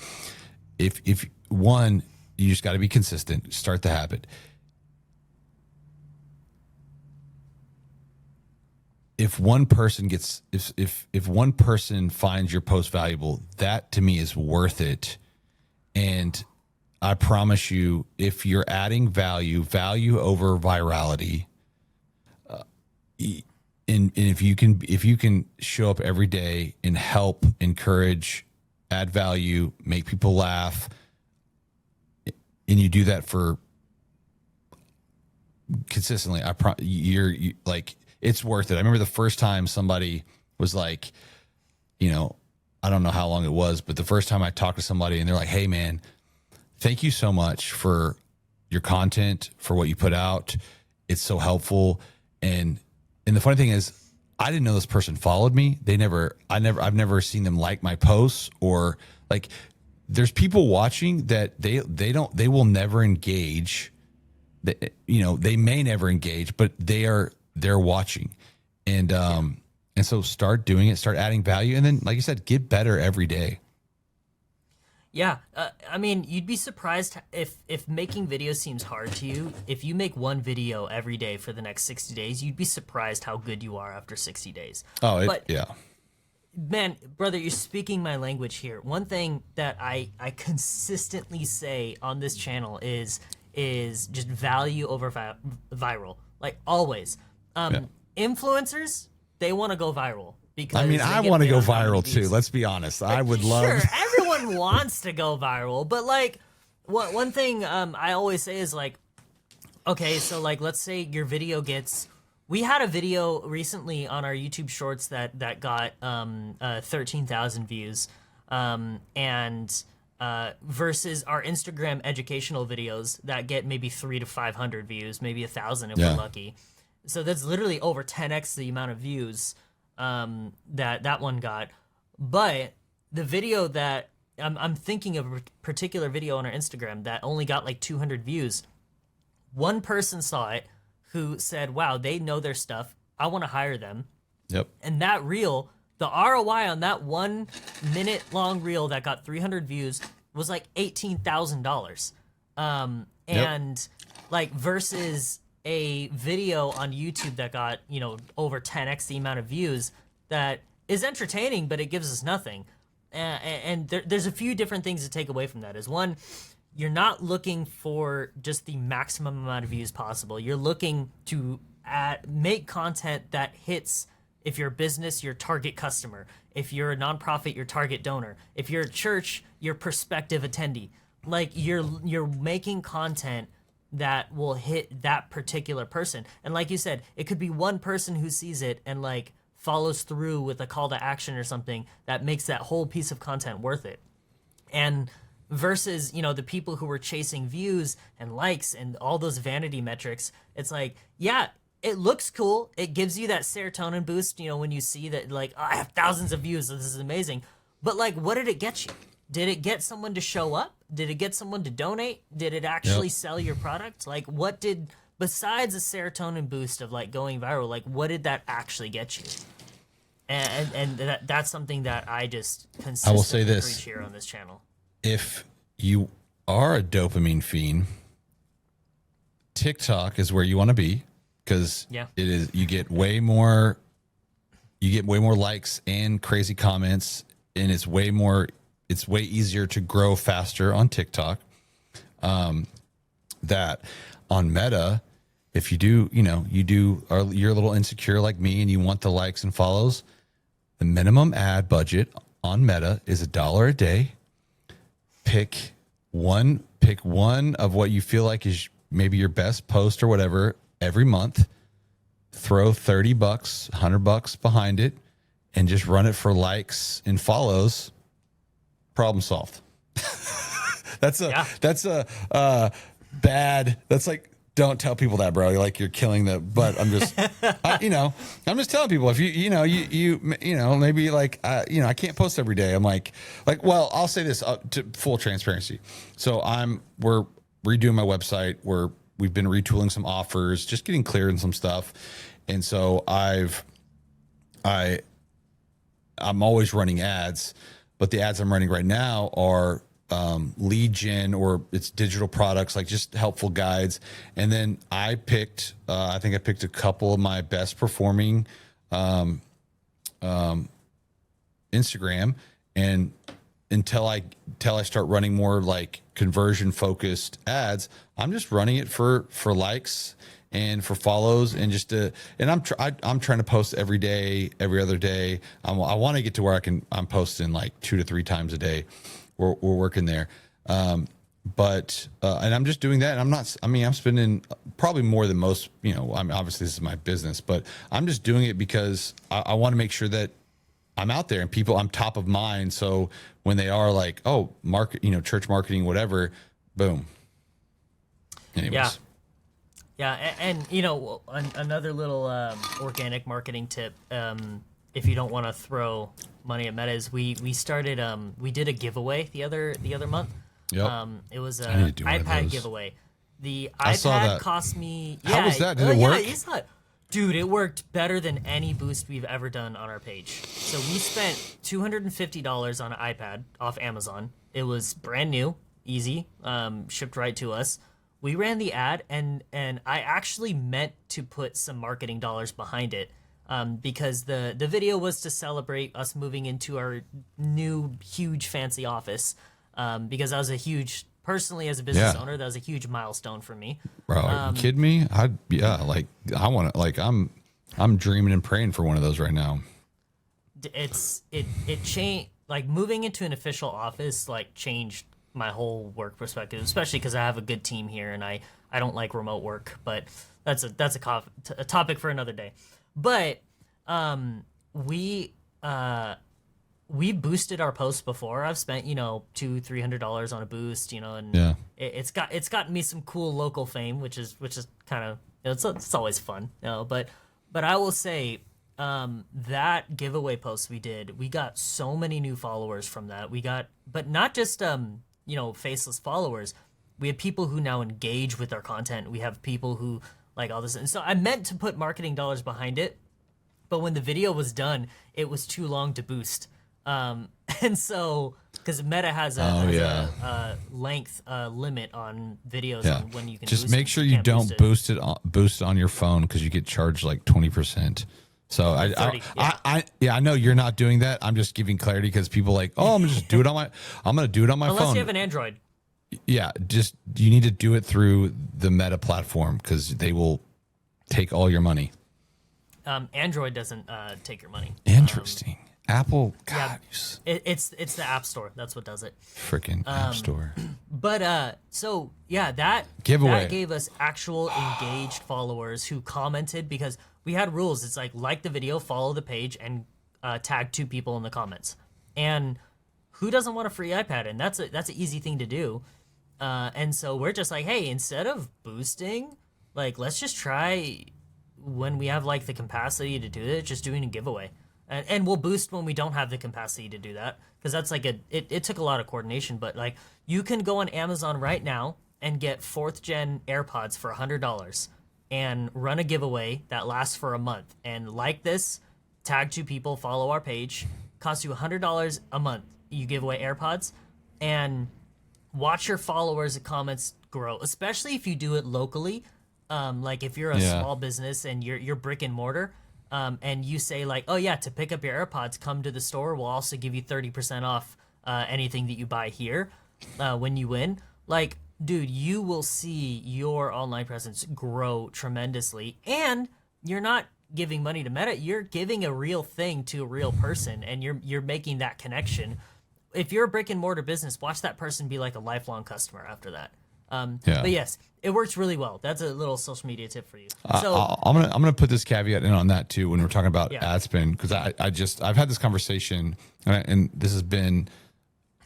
If one, you just got to be consistent, start the habit. If one person gets, if one person finds your post valuable, that to me is worth it. And I promise you, if you're adding value over virality, and if you can show up every day and help, encourage, add value, make people laugh, and you do that for consistently, you're like, it's worth it. I remember the first time somebody was like, I don't know how long it was, but the first time I talked to somebody and they're like, "Hey man, thank you so much for your content, for what you put out. It's so helpful." And the funny thing is, I didn't know this person followed me. I've never seen them like my posts, or like, there's people watching that they will never engage. They may never engage, but they're watching. And so start doing it, start adding value. And then, like you said, get better every day. Yeah, I mean, you'd be surprised if making videos seems hard to you. If you make one video every day for the next 60 days, you'd be surprised how good you are after 60 days. Oh, yeah. Man, brother, you're speaking my language here. One thing that I consistently say on this channel is just value over viral. Like always. Influencers, they want to go viral because I mean, I want to go viral too. Let's be honest. I would love. Sure, everyone wants to go viral, but like, one thing I always say is like, okay, so like, let's say your video gets. We had a video recently on our YouTube Shorts that got 13,000 views, and versus our Instagram educational videos that get maybe 300 to 500 views, maybe 1,000 if we're lucky. So that's literally over 10x the amount of views that one got. But the video that I'm thinking of, a particular video on our Instagram that only got like 200 views. One person saw it who said, wow, they know their stuff. I want to hire them. Yep. And that reel, the ROI on that 1 minute long reel that got 300 views was like $18,000. And like versus a video on YouTube that got, over 10x the amount of views that is entertaining, but it gives us nothing. And there's a few different things to take away from that. Is one, you're not looking for just the maximum amount of views possible. You're looking to make content that hits, if you're a business, your target customer. If you're a nonprofit, your target donor. If you're a church, your prospective attendee. Like you're making content that will hit that particular person. And like you said, it could be one person who sees it and like follows through with a call to action or something that makes that whole piece of content worth it. And versus, the people who were chasing views and likes and all those vanity metrics, it's like, yeah, it looks cool. It gives you that serotonin boost, when you see that, like, oh, I have thousands of views, so this is amazing. But, like, what did it get you? Did it get someone to show up? Did it get someone to donate? Did it actually sell your product? Like, what did, besides the serotonin boost of, like, going viral, like, what did that actually get you? And that's something that I just consistently preach here on this channel. If you are a dopamine fiend, TikTok is where you want to be, because it is, you get way more likes and crazy comments, and it's way easier to grow faster on TikTok. That on Meta, if you do, you're a little insecure like me and you want the likes and follows, the minimum ad budget on Meta is $1 a day. Pick one of what you feel like is maybe your best post or whatever every month. Throw $30, $100 behind it, and just run it for likes and follows. Problem solved. That's like, don't tell people that, bro. Like, you're killing but I'm just, I'm just telling people, if you maybe like, I can't post every day. I'm like, well, I'll say this to full transparency. So we're redoing my website. We've been retooling some offers, just getting clear in some stuff. And so I'm always running ads, but the ads I'm running right now are lead gen, or it's digital products, like just helpful guides. And then I picked a couple of my best performing Instagram, and until I start running more like conversion focused ads, I'm just running it for likes and for follows, and I'm trying to post every day, every other day. I want to get to where I'm posting like 2 to 3 times a day. We're working there. And I'm just doing that. And I'm spending probably more than most, obviously this is my business, but I'm just doing it because I want to make sure that I'm out there and I'm top of mind. So when they are like, oh, church marketing, whatever, boom. Anyways. Yeah. And another little organic marketing tip, if you don't want to throw money at Meta, is we started, we did a giveaway the other month. Yep. It was an iPad giveaway. The iPad cost me. Yeah, how was that? Did it work? Yeah, you saw it. Dude, it worked better than any boost we've ever done on our page. So we spent $250 on an iPad off Amazon. It was brand new, easy, shipped right to us. We ran the ad, and I actually meant to put some marketing dollars behind it. because the video was to celebrate us moving into our new huge fancy office, because that was a huge, personally as a business owner, that was a huge milestone for me. Bro, are you kidding me? I want to, like, I'm dreaming and praying for one of those right now. It changed, like moving into an official office, like changed my whole work perspective, especially because I have a good team here and I don't like remote work, but that's a topic for another day. But we boosted our posts before. I've spent, $200-$300 on a boost, and it's gotten me some cool local fame, which is kind of, it's always fun, but I will say, that giveaway post we did, we got so many new followers from that. But not just faceless followers. We have people who now engage with our content. We have people who like all this. And so I meant to put marketing dollars behind it, but when the video was done, it was too long to boost. And so, because Meta has a length limit on videos on when you can just boost make sure you don't boost it on your phone, because you get charged like 20%. So I know you're not doing that. I'm just giving clarity because people I'm going to do it on my phone. Unless you have an Android. Yeah, just you need to do it through the Meta platform because they will take all your money. Android doesn't take your money. Interesting. Apple, God, it's the App Store. That's what does it. Freaking App Store. But that giveaway that gave us actual engaged followers who commented, because we had rules. It's like the video, follow the page, and tag 2 people in the comments. And who doesn't want a free iPad? And that's an easy thing to do. And so we're just like, hey, instead of boosting, let's just try, when we have the capacity to do it, just doing a giveaway. And we'll boost when we don't have the capacity to do that, because that's it took a lot of coordination. But you can go on Amazon right now and get 4th gen AirPods for $100 and run a giveaway that lasts for a month. And this, tag 2 people, follow our page, costs you $100 a month. You give away AirPods and watch your followers and comments grow, especially if you do it locally. If you're a small business and you're brick and mortar, and you say to pick up your AirPods, come to the store. We'll also give you 30% off anything that you buy here when you win. Dude, you will see your online presence grow tremendously, and you're not giving money to Meta. You're giving a real thing to a real person, and you're making that connection. If you're a brick and mortar business, watch that person be a lifelong customer after that. But yes, it works really well. That's a little social media tip for you. So I'm gonna put this caveat in on that too when we're talking about ad spend, because I've had this conversation, and this has been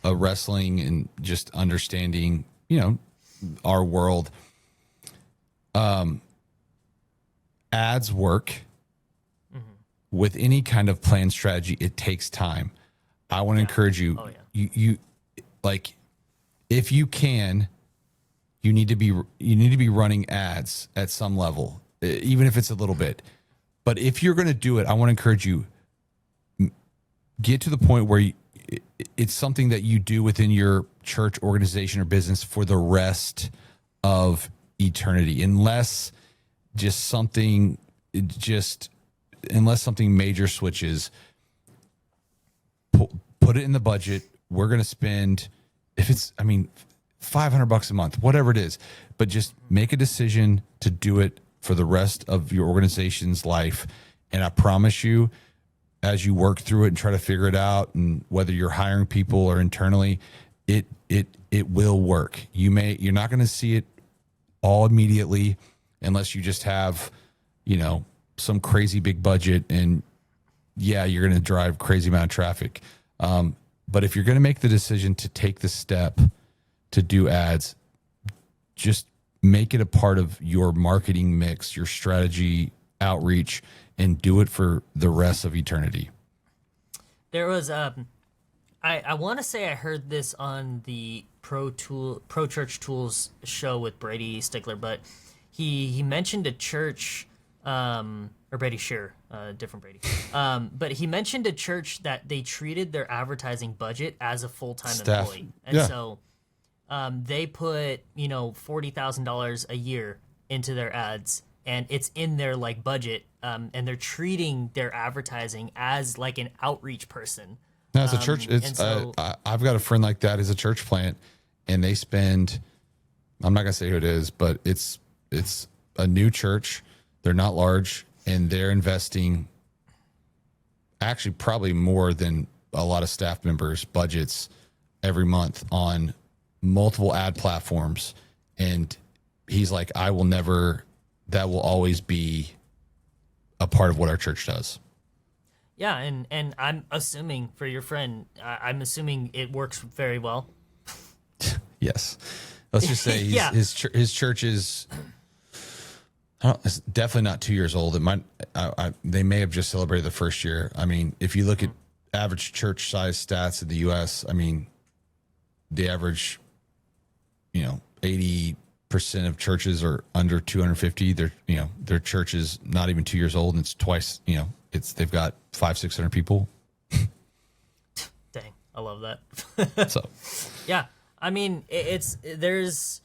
a wrestling and just understanding our world. Ads work with any kind of plan strategy. It takes time. I want to encourage you. You if you can. You need to be running ads at some level, even if it's a little bit. But if you're going to do it, I want to encourage you, get to the point where it's something that you do within your church, organization, or business for the rest of eternity, unless something major switches. Put it in the budget. We're going to spend, if it's, $500 a month, whatever it is, but just make a decision to do it for the rest of your organization's life. And I promise you, as you work through it and try to figure it out, and whether you're hiring people or internally, it will work. You're not going to see it all immediately unless you just have, some crazy big budget, and you're going to drive crazy amount of traffic. But if you're going to make the decision to take the step to do ads, just make it a part of your marketing mix, your strategy, outreach, and do it for the rest of eternity. There was I want to say I heard this on the Pro Church Tools show with Brady Stickler, but he mentioned a church, or Brady Shearer, different Brady. But he mentioned a church that they treated their advertising budget as a full-time employee. And so they put, $40,000 a year into their ads, and it's in their like budget, and they're treating their advertising as like an outreach person. No, it's a church. It's I've got a friend like that who's a church plant, and they spend. I'm not gonna say who it is, but it's a new church. They're not large, and they're investing actually probably more than a lot of staff members' budgets every month on multiple ad platforms. And he's like, I will never. That will always be a part of what our church does. Yeah, and I'm assuming for your friend, I'm assuming it works very well. Yes, let's just say his church is. It's definitely not 2 years old. It might. They may have just celebrated the first year. I mean, if you look at average church size stats in the U.S., I mean, the average, 80% of churches are under 250. Their church is not even 2 years old, and it's twice. They've got 500-600 people. Dang, I love that. So, yeah, I mean, there is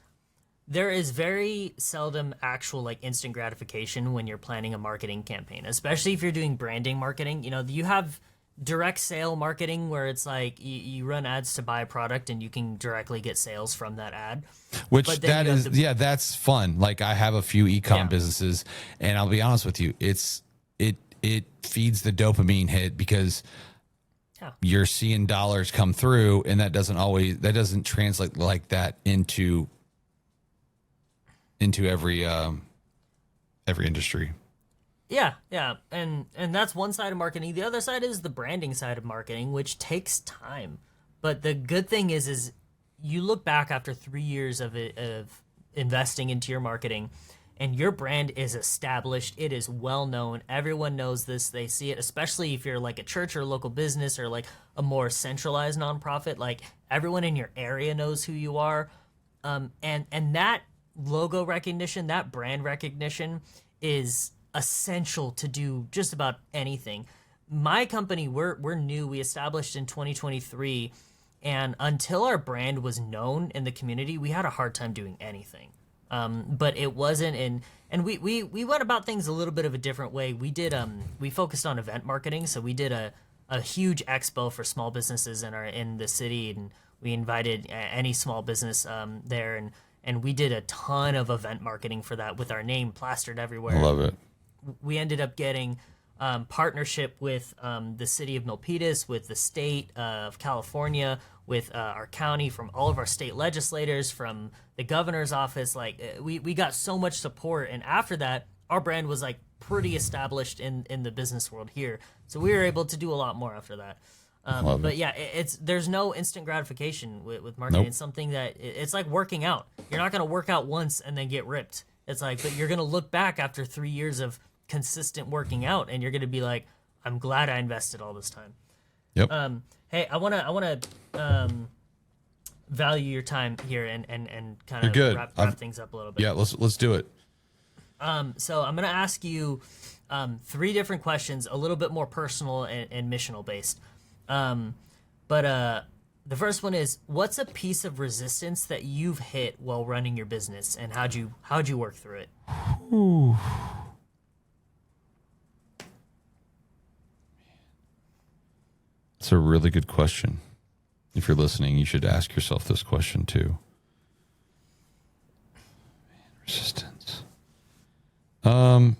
very seldom actual like instant gratification when you're planning a marketing campaign, especially if you're doing branding marketing. You have direct sale marketing where it's like you run ads to buy a product and you can directly get sales from that ad. Which that is, that's fun. Like I have a few e-com businesses, and I'll be honest with you, it feeds the dopamine hit because you're seeing dollars come through, and that doesn't translate like that into every industry. Yeah, and that's one side of marketing. The other side is the branding side of marketing, which takes time. But the good thing is you look back after 3 years of investing into your marketing, and your brand is established. It is well known. Everyone knows this. They see it, especially if you're like a church or a local business or like a more centralized nonprofit. Like everyone in your area knows who you are, and that logo recognition, that brand recognition is essential to do just about anything. My company, we're new. We established in 2023, and until our brand was known in the community, we had a hard time doing anything. But it wasn't and we went about things a little bit of a different way. We focused on event marketing, so we did a huge expo for small businesses in the city, and we invited any small business there, and we did a ton of event marketing for that with our name plastered everywhere. I love it. We ended up getting partnership with the city of Milpitas, with the state of California, with our county, from all of our state legislators, from the governor's office. Like we got so much support, and after that, our brand was like pretty established in the business world here. So we were able to do a lot more after that. But yeah, there's no instant gratification with marketing. Nope. It's something that it's like working out. You're not going to work out once and then get ripped. It's like, but you're going to look back after 3 years of consistent working out, and you're going to be like, I'm glad I invested all this time. Yep. Hey, I want to value your time here and kind of wrap things up a little bit. Yeah, let's do it. So I'm going to ask you 3 different questions, a little bit more personal and missional based. But the first one is, what's a piece of resistance that you've hit while running your business, and how'd you work through it? Ooh. It's a really good question. If you're listening, you should ask yourself this question too. Resistance. I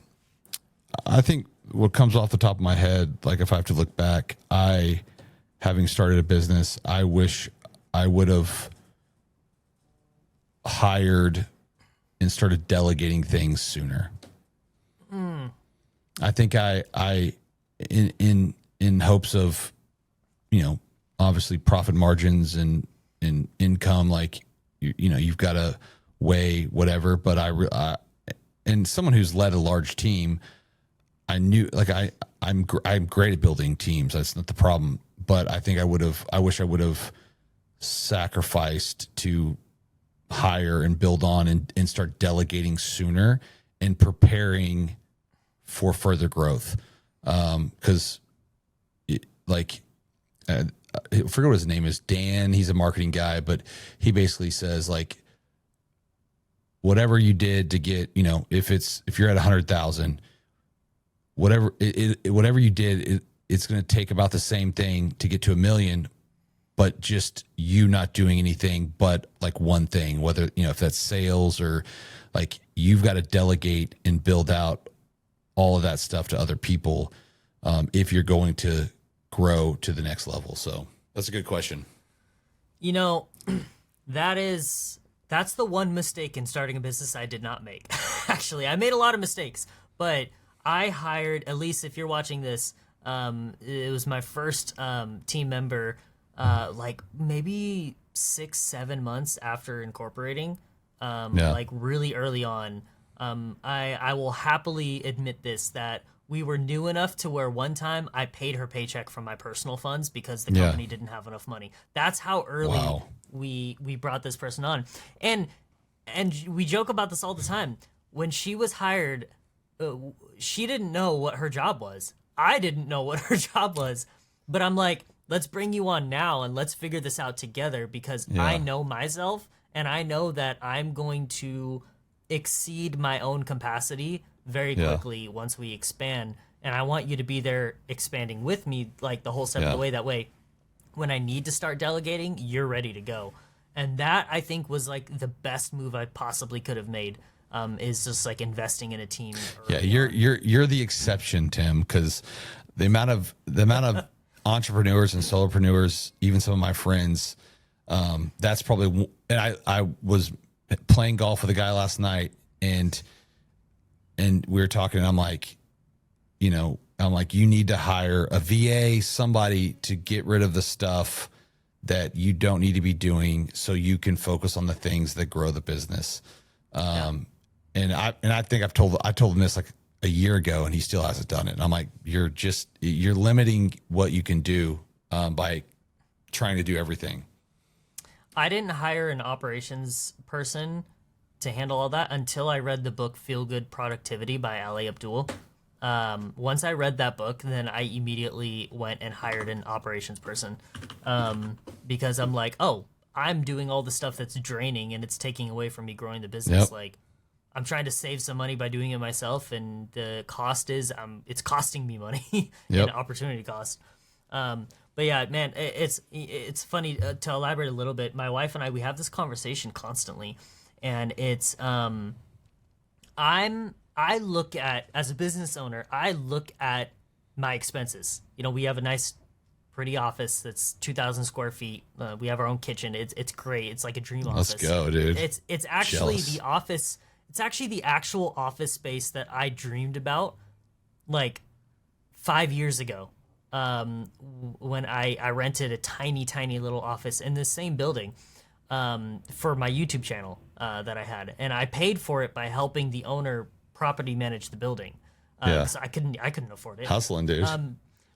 think what comes off the top of my head, like if I have to look back, having started a business, I wish I would have hired and started delegating things sooner. I think I in hopes of, obviously profit margins and income, like you've got to weigh whatever. But and someone who's led a large team, I knew, like I'm great at building teams. That's not the problem. But I think I wish I would have sacrificed to hire and build on and start delegating sooner and preparing for further growth. Because I forget what his name is, Dan. He's a marketing guy, but he basically says, like, whatever you did to get, if you're at 100,000, whatever you did, it's going to take about the same thing to get to 1 million, but just you not doing anything but like one thing, whether, if that's sales or like you've got to delegate and build out all of that stuff to other people if you're going to grow to the next level. So that's a good question. That's the one mistake in starting a business I did not make. Actually, I made a lot of mistakes, but I hired, at least if you're watching this, it was my first team member, like maybe 6-7 months after incorporating, like really early on. I will happily admit this, that we were new enough to where one time I paid her paycheck from my personal funds because the company didn't have enough money. That's how early we brought this person on. And we joke about this all the time. When she was hired, she didn't know what her job was. I didn't know what her job was. But I'm like, let's bring you on now and let's figure this out together, because I know myself and I know that I'm going to exceed my own capacity very quickly once we expand. And I want you to be there expanding with me, like the whole step of the way. That way, when I need to start delegating, you're ready to go. And that, I think, was like the best move I possibly could have made. Is just like investing in a team. Yeah, you're the exception, Tim, because the amount of entrepreneurs and solopreneurs, even some of my friends, that's probably. And I was playing golf with a guy last night, and we were talking, and I'm like, you need to hire a VA, somebody to get rid of the stuff that you don't need to be doing, so you can focus on the things that grow the business. And I think I told him this like a year ago, and he still hasn't done it. And I'm like, you're limiting what you can do by trying to do everything. I didn't hire an operations person to handle all that until I read the book Feel Good Productivity by Ali Abdul. Once I read that book, then I immediately went and hired an operations person, because I'm like, oh, I'm doing all the stuff that's draining and it's taking away from me growing the business. Like, I'm trying to save some money by doing it myself, and the cost is it's costing me money and opportunity cost. But yeah, man, it's funny to elaborate a little bit. My wife and I, we have this conversation constantly, and it's I look at, as a business owner, I look at my expenses. We have a nice, pretty office that's 2,000 square feet. We have our own kitchen. It's great. It's like a dream office. Let's go, dude. It's actually the office. It's actually the actual office space that I dreamed about like 5 years ago, when I rented a tiny, tiny little office in the same building for my YouTube channel that I had. And I paid for it by helping the owner property manage the building. Because I couldn't afford it. Hustling, dude.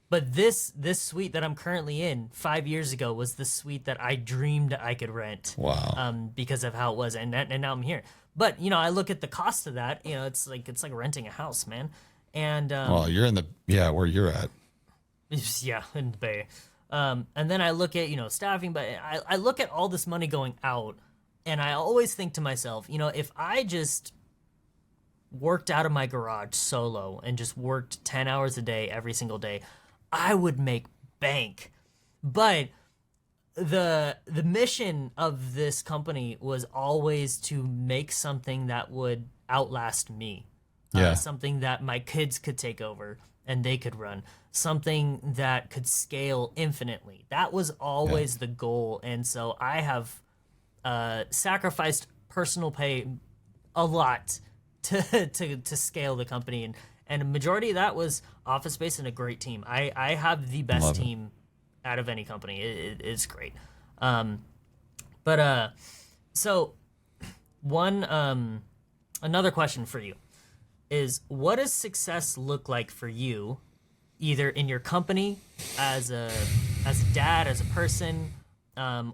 But this suite that I'm currently in 5 years ago was the suite that I dreamed I could rent. Wow. Because of how it was, and now I'm here. But I look at the cost of that. It's like renting a house, man. And you're in where you're at. Yeah, in the Bay. And then I look at staffing, but I look at all this money going out, and I always think to myself, if I just worked out of my garage solo and just worked 10 hours a day every single day, I would make bank. But the mission of this company was always to make something that would outlast me. Something that my kids could take over and they could run. Something that could scale infinitely. That was always the goal. And so I have sacrificed personal pay a lot to scale the company. And a majority of that was office space and a great team. I have the best team out of any company. It's great. So another question for you is, what does success look like for you, either in your company, as a dad, as a person,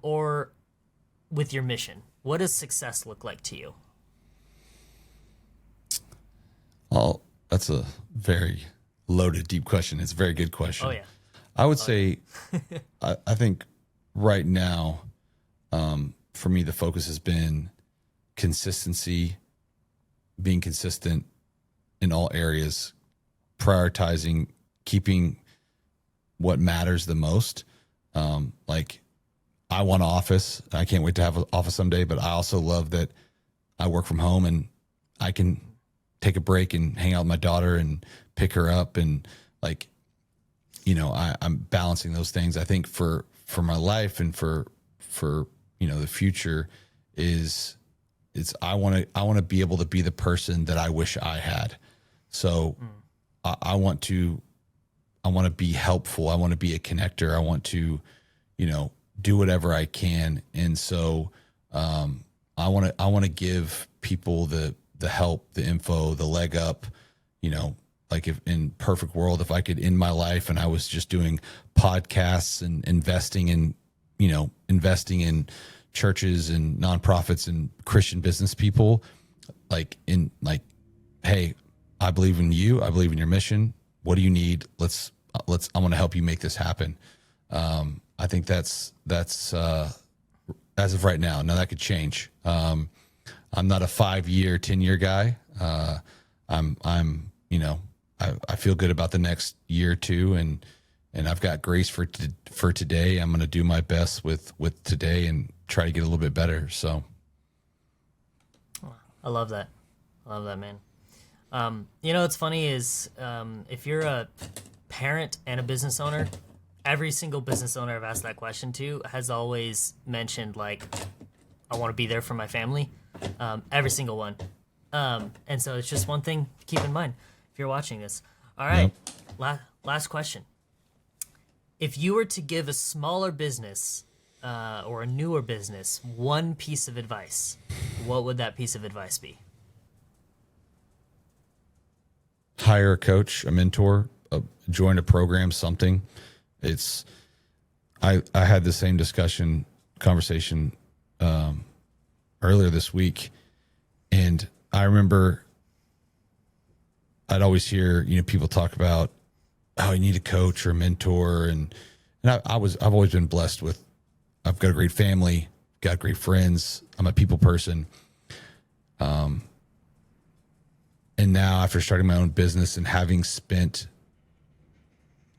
or with your mission? What does success look like to you? Well, that's a very loaded, deep question. It's a very good question. Oh, yeah. I would say, I think right now, for me, the focus has been consistency being consistent in all areas, prioritizing, keeping what matters the most. Like I want an office. I can't wait to have an office someday, but I also love that I work from home and I can take a break and hang out with my daughter and pick her up. And like, you know, I'm balancing those things. I think for my life and for, you know, the future I want to be able to be the person that I wish I had. So I want to be helpful. I want to be a connector. I want to, you know, do whatever I can. And so, I want to give people the help, the info, the leg up, you know, like if in perfect world, if I could end my life and I was just doing podcasts and investing in churches and nonprofits and Christian business people, hey, I believe in you. I believe in your mission. What do you need? I'm going to help you make this happen. I think that's as of right now. Now that could change. I'm not a 5-year, 10-year guy. I feel good about the next year or two, and I've got grace for today. I'm going to do my best with today and try to get a little bit better. So I love that. Man. You know, what's funny is, if you're a parent and a business owner, every single business owner I've asked that question to has always mentioned, like, I want to be there for my family. Every single one. And so it's just one thing to keep in mind if you're watching this. All right. Yep. Last question. If you were to give a smaller business, or a newer business, one piece of advice, what would that piece of advice be? Hire a coach, a mentor, join a program, something. I had the same conversation earlier this week, and I remember I'd always hear, you know, people talk about, oh, you need a coach or a mentor, and I've always been blessed with, I've got a great family, got great friends. I'm a people person. And now after starting my own business and having spent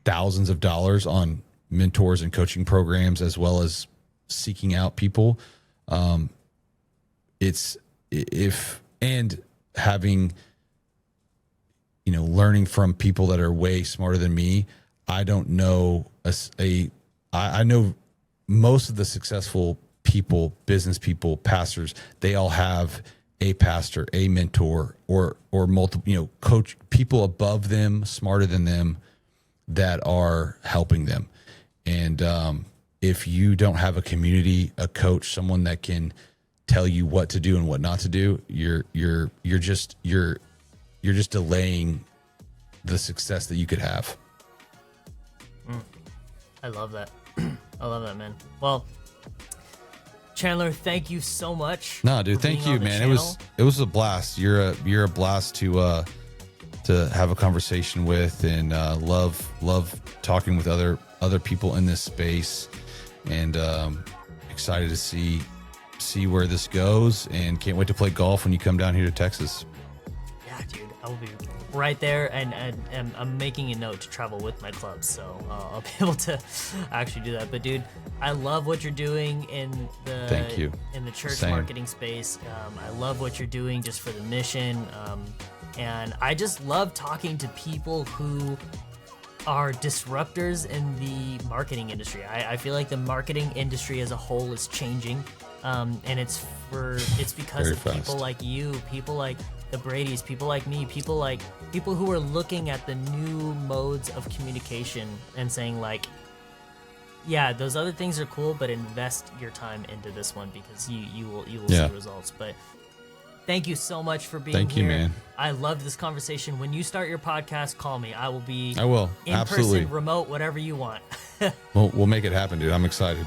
thousands of dollars on mentors and coaching programs, as well as seeking out people, having, you know, learning from people that are way smarter than me. I don't know I know most of the successful people, business people, pastors, they all have a pastor, a mentor, or multiple, you know, coach, people above them, smarter than them, that are helping them. And if you don't have a community, a coach, someone that can tell you what to do and what not to do, you're just delaying the success that you could have. I love that. I love that, man. Well, Chandler, thank you so much. No, dude, thank you, man. It was a blast. You're a blast to have a conversation with, and love talking with other people in this space, and excited to see where this goes, and can't wait to play golf when you come down here to Texas. Yeah, dude, I will be right there, and I'm making a note to travel with my clubs, so I'll be able to actually do that. But dude, I love what you're doing in the church marketing space. I love what you're doing just for the mission, and I just love talking to people who are disruptors in the marketing industry. I feel like the marketing industry as a whole is changing, and it's because of people like you, people like the Brady's, people like me, people who are looking at the new modes of communication and saying, like, yeah, those other things are cool, but invest your time into this one, because you will see results. But thank you so much for being here. Thank you, man. I loved this conversation. When you start your podcast, call me. I will in absolutely. person, remote, whatever you want. We'll make it happen, dude. I'm excited.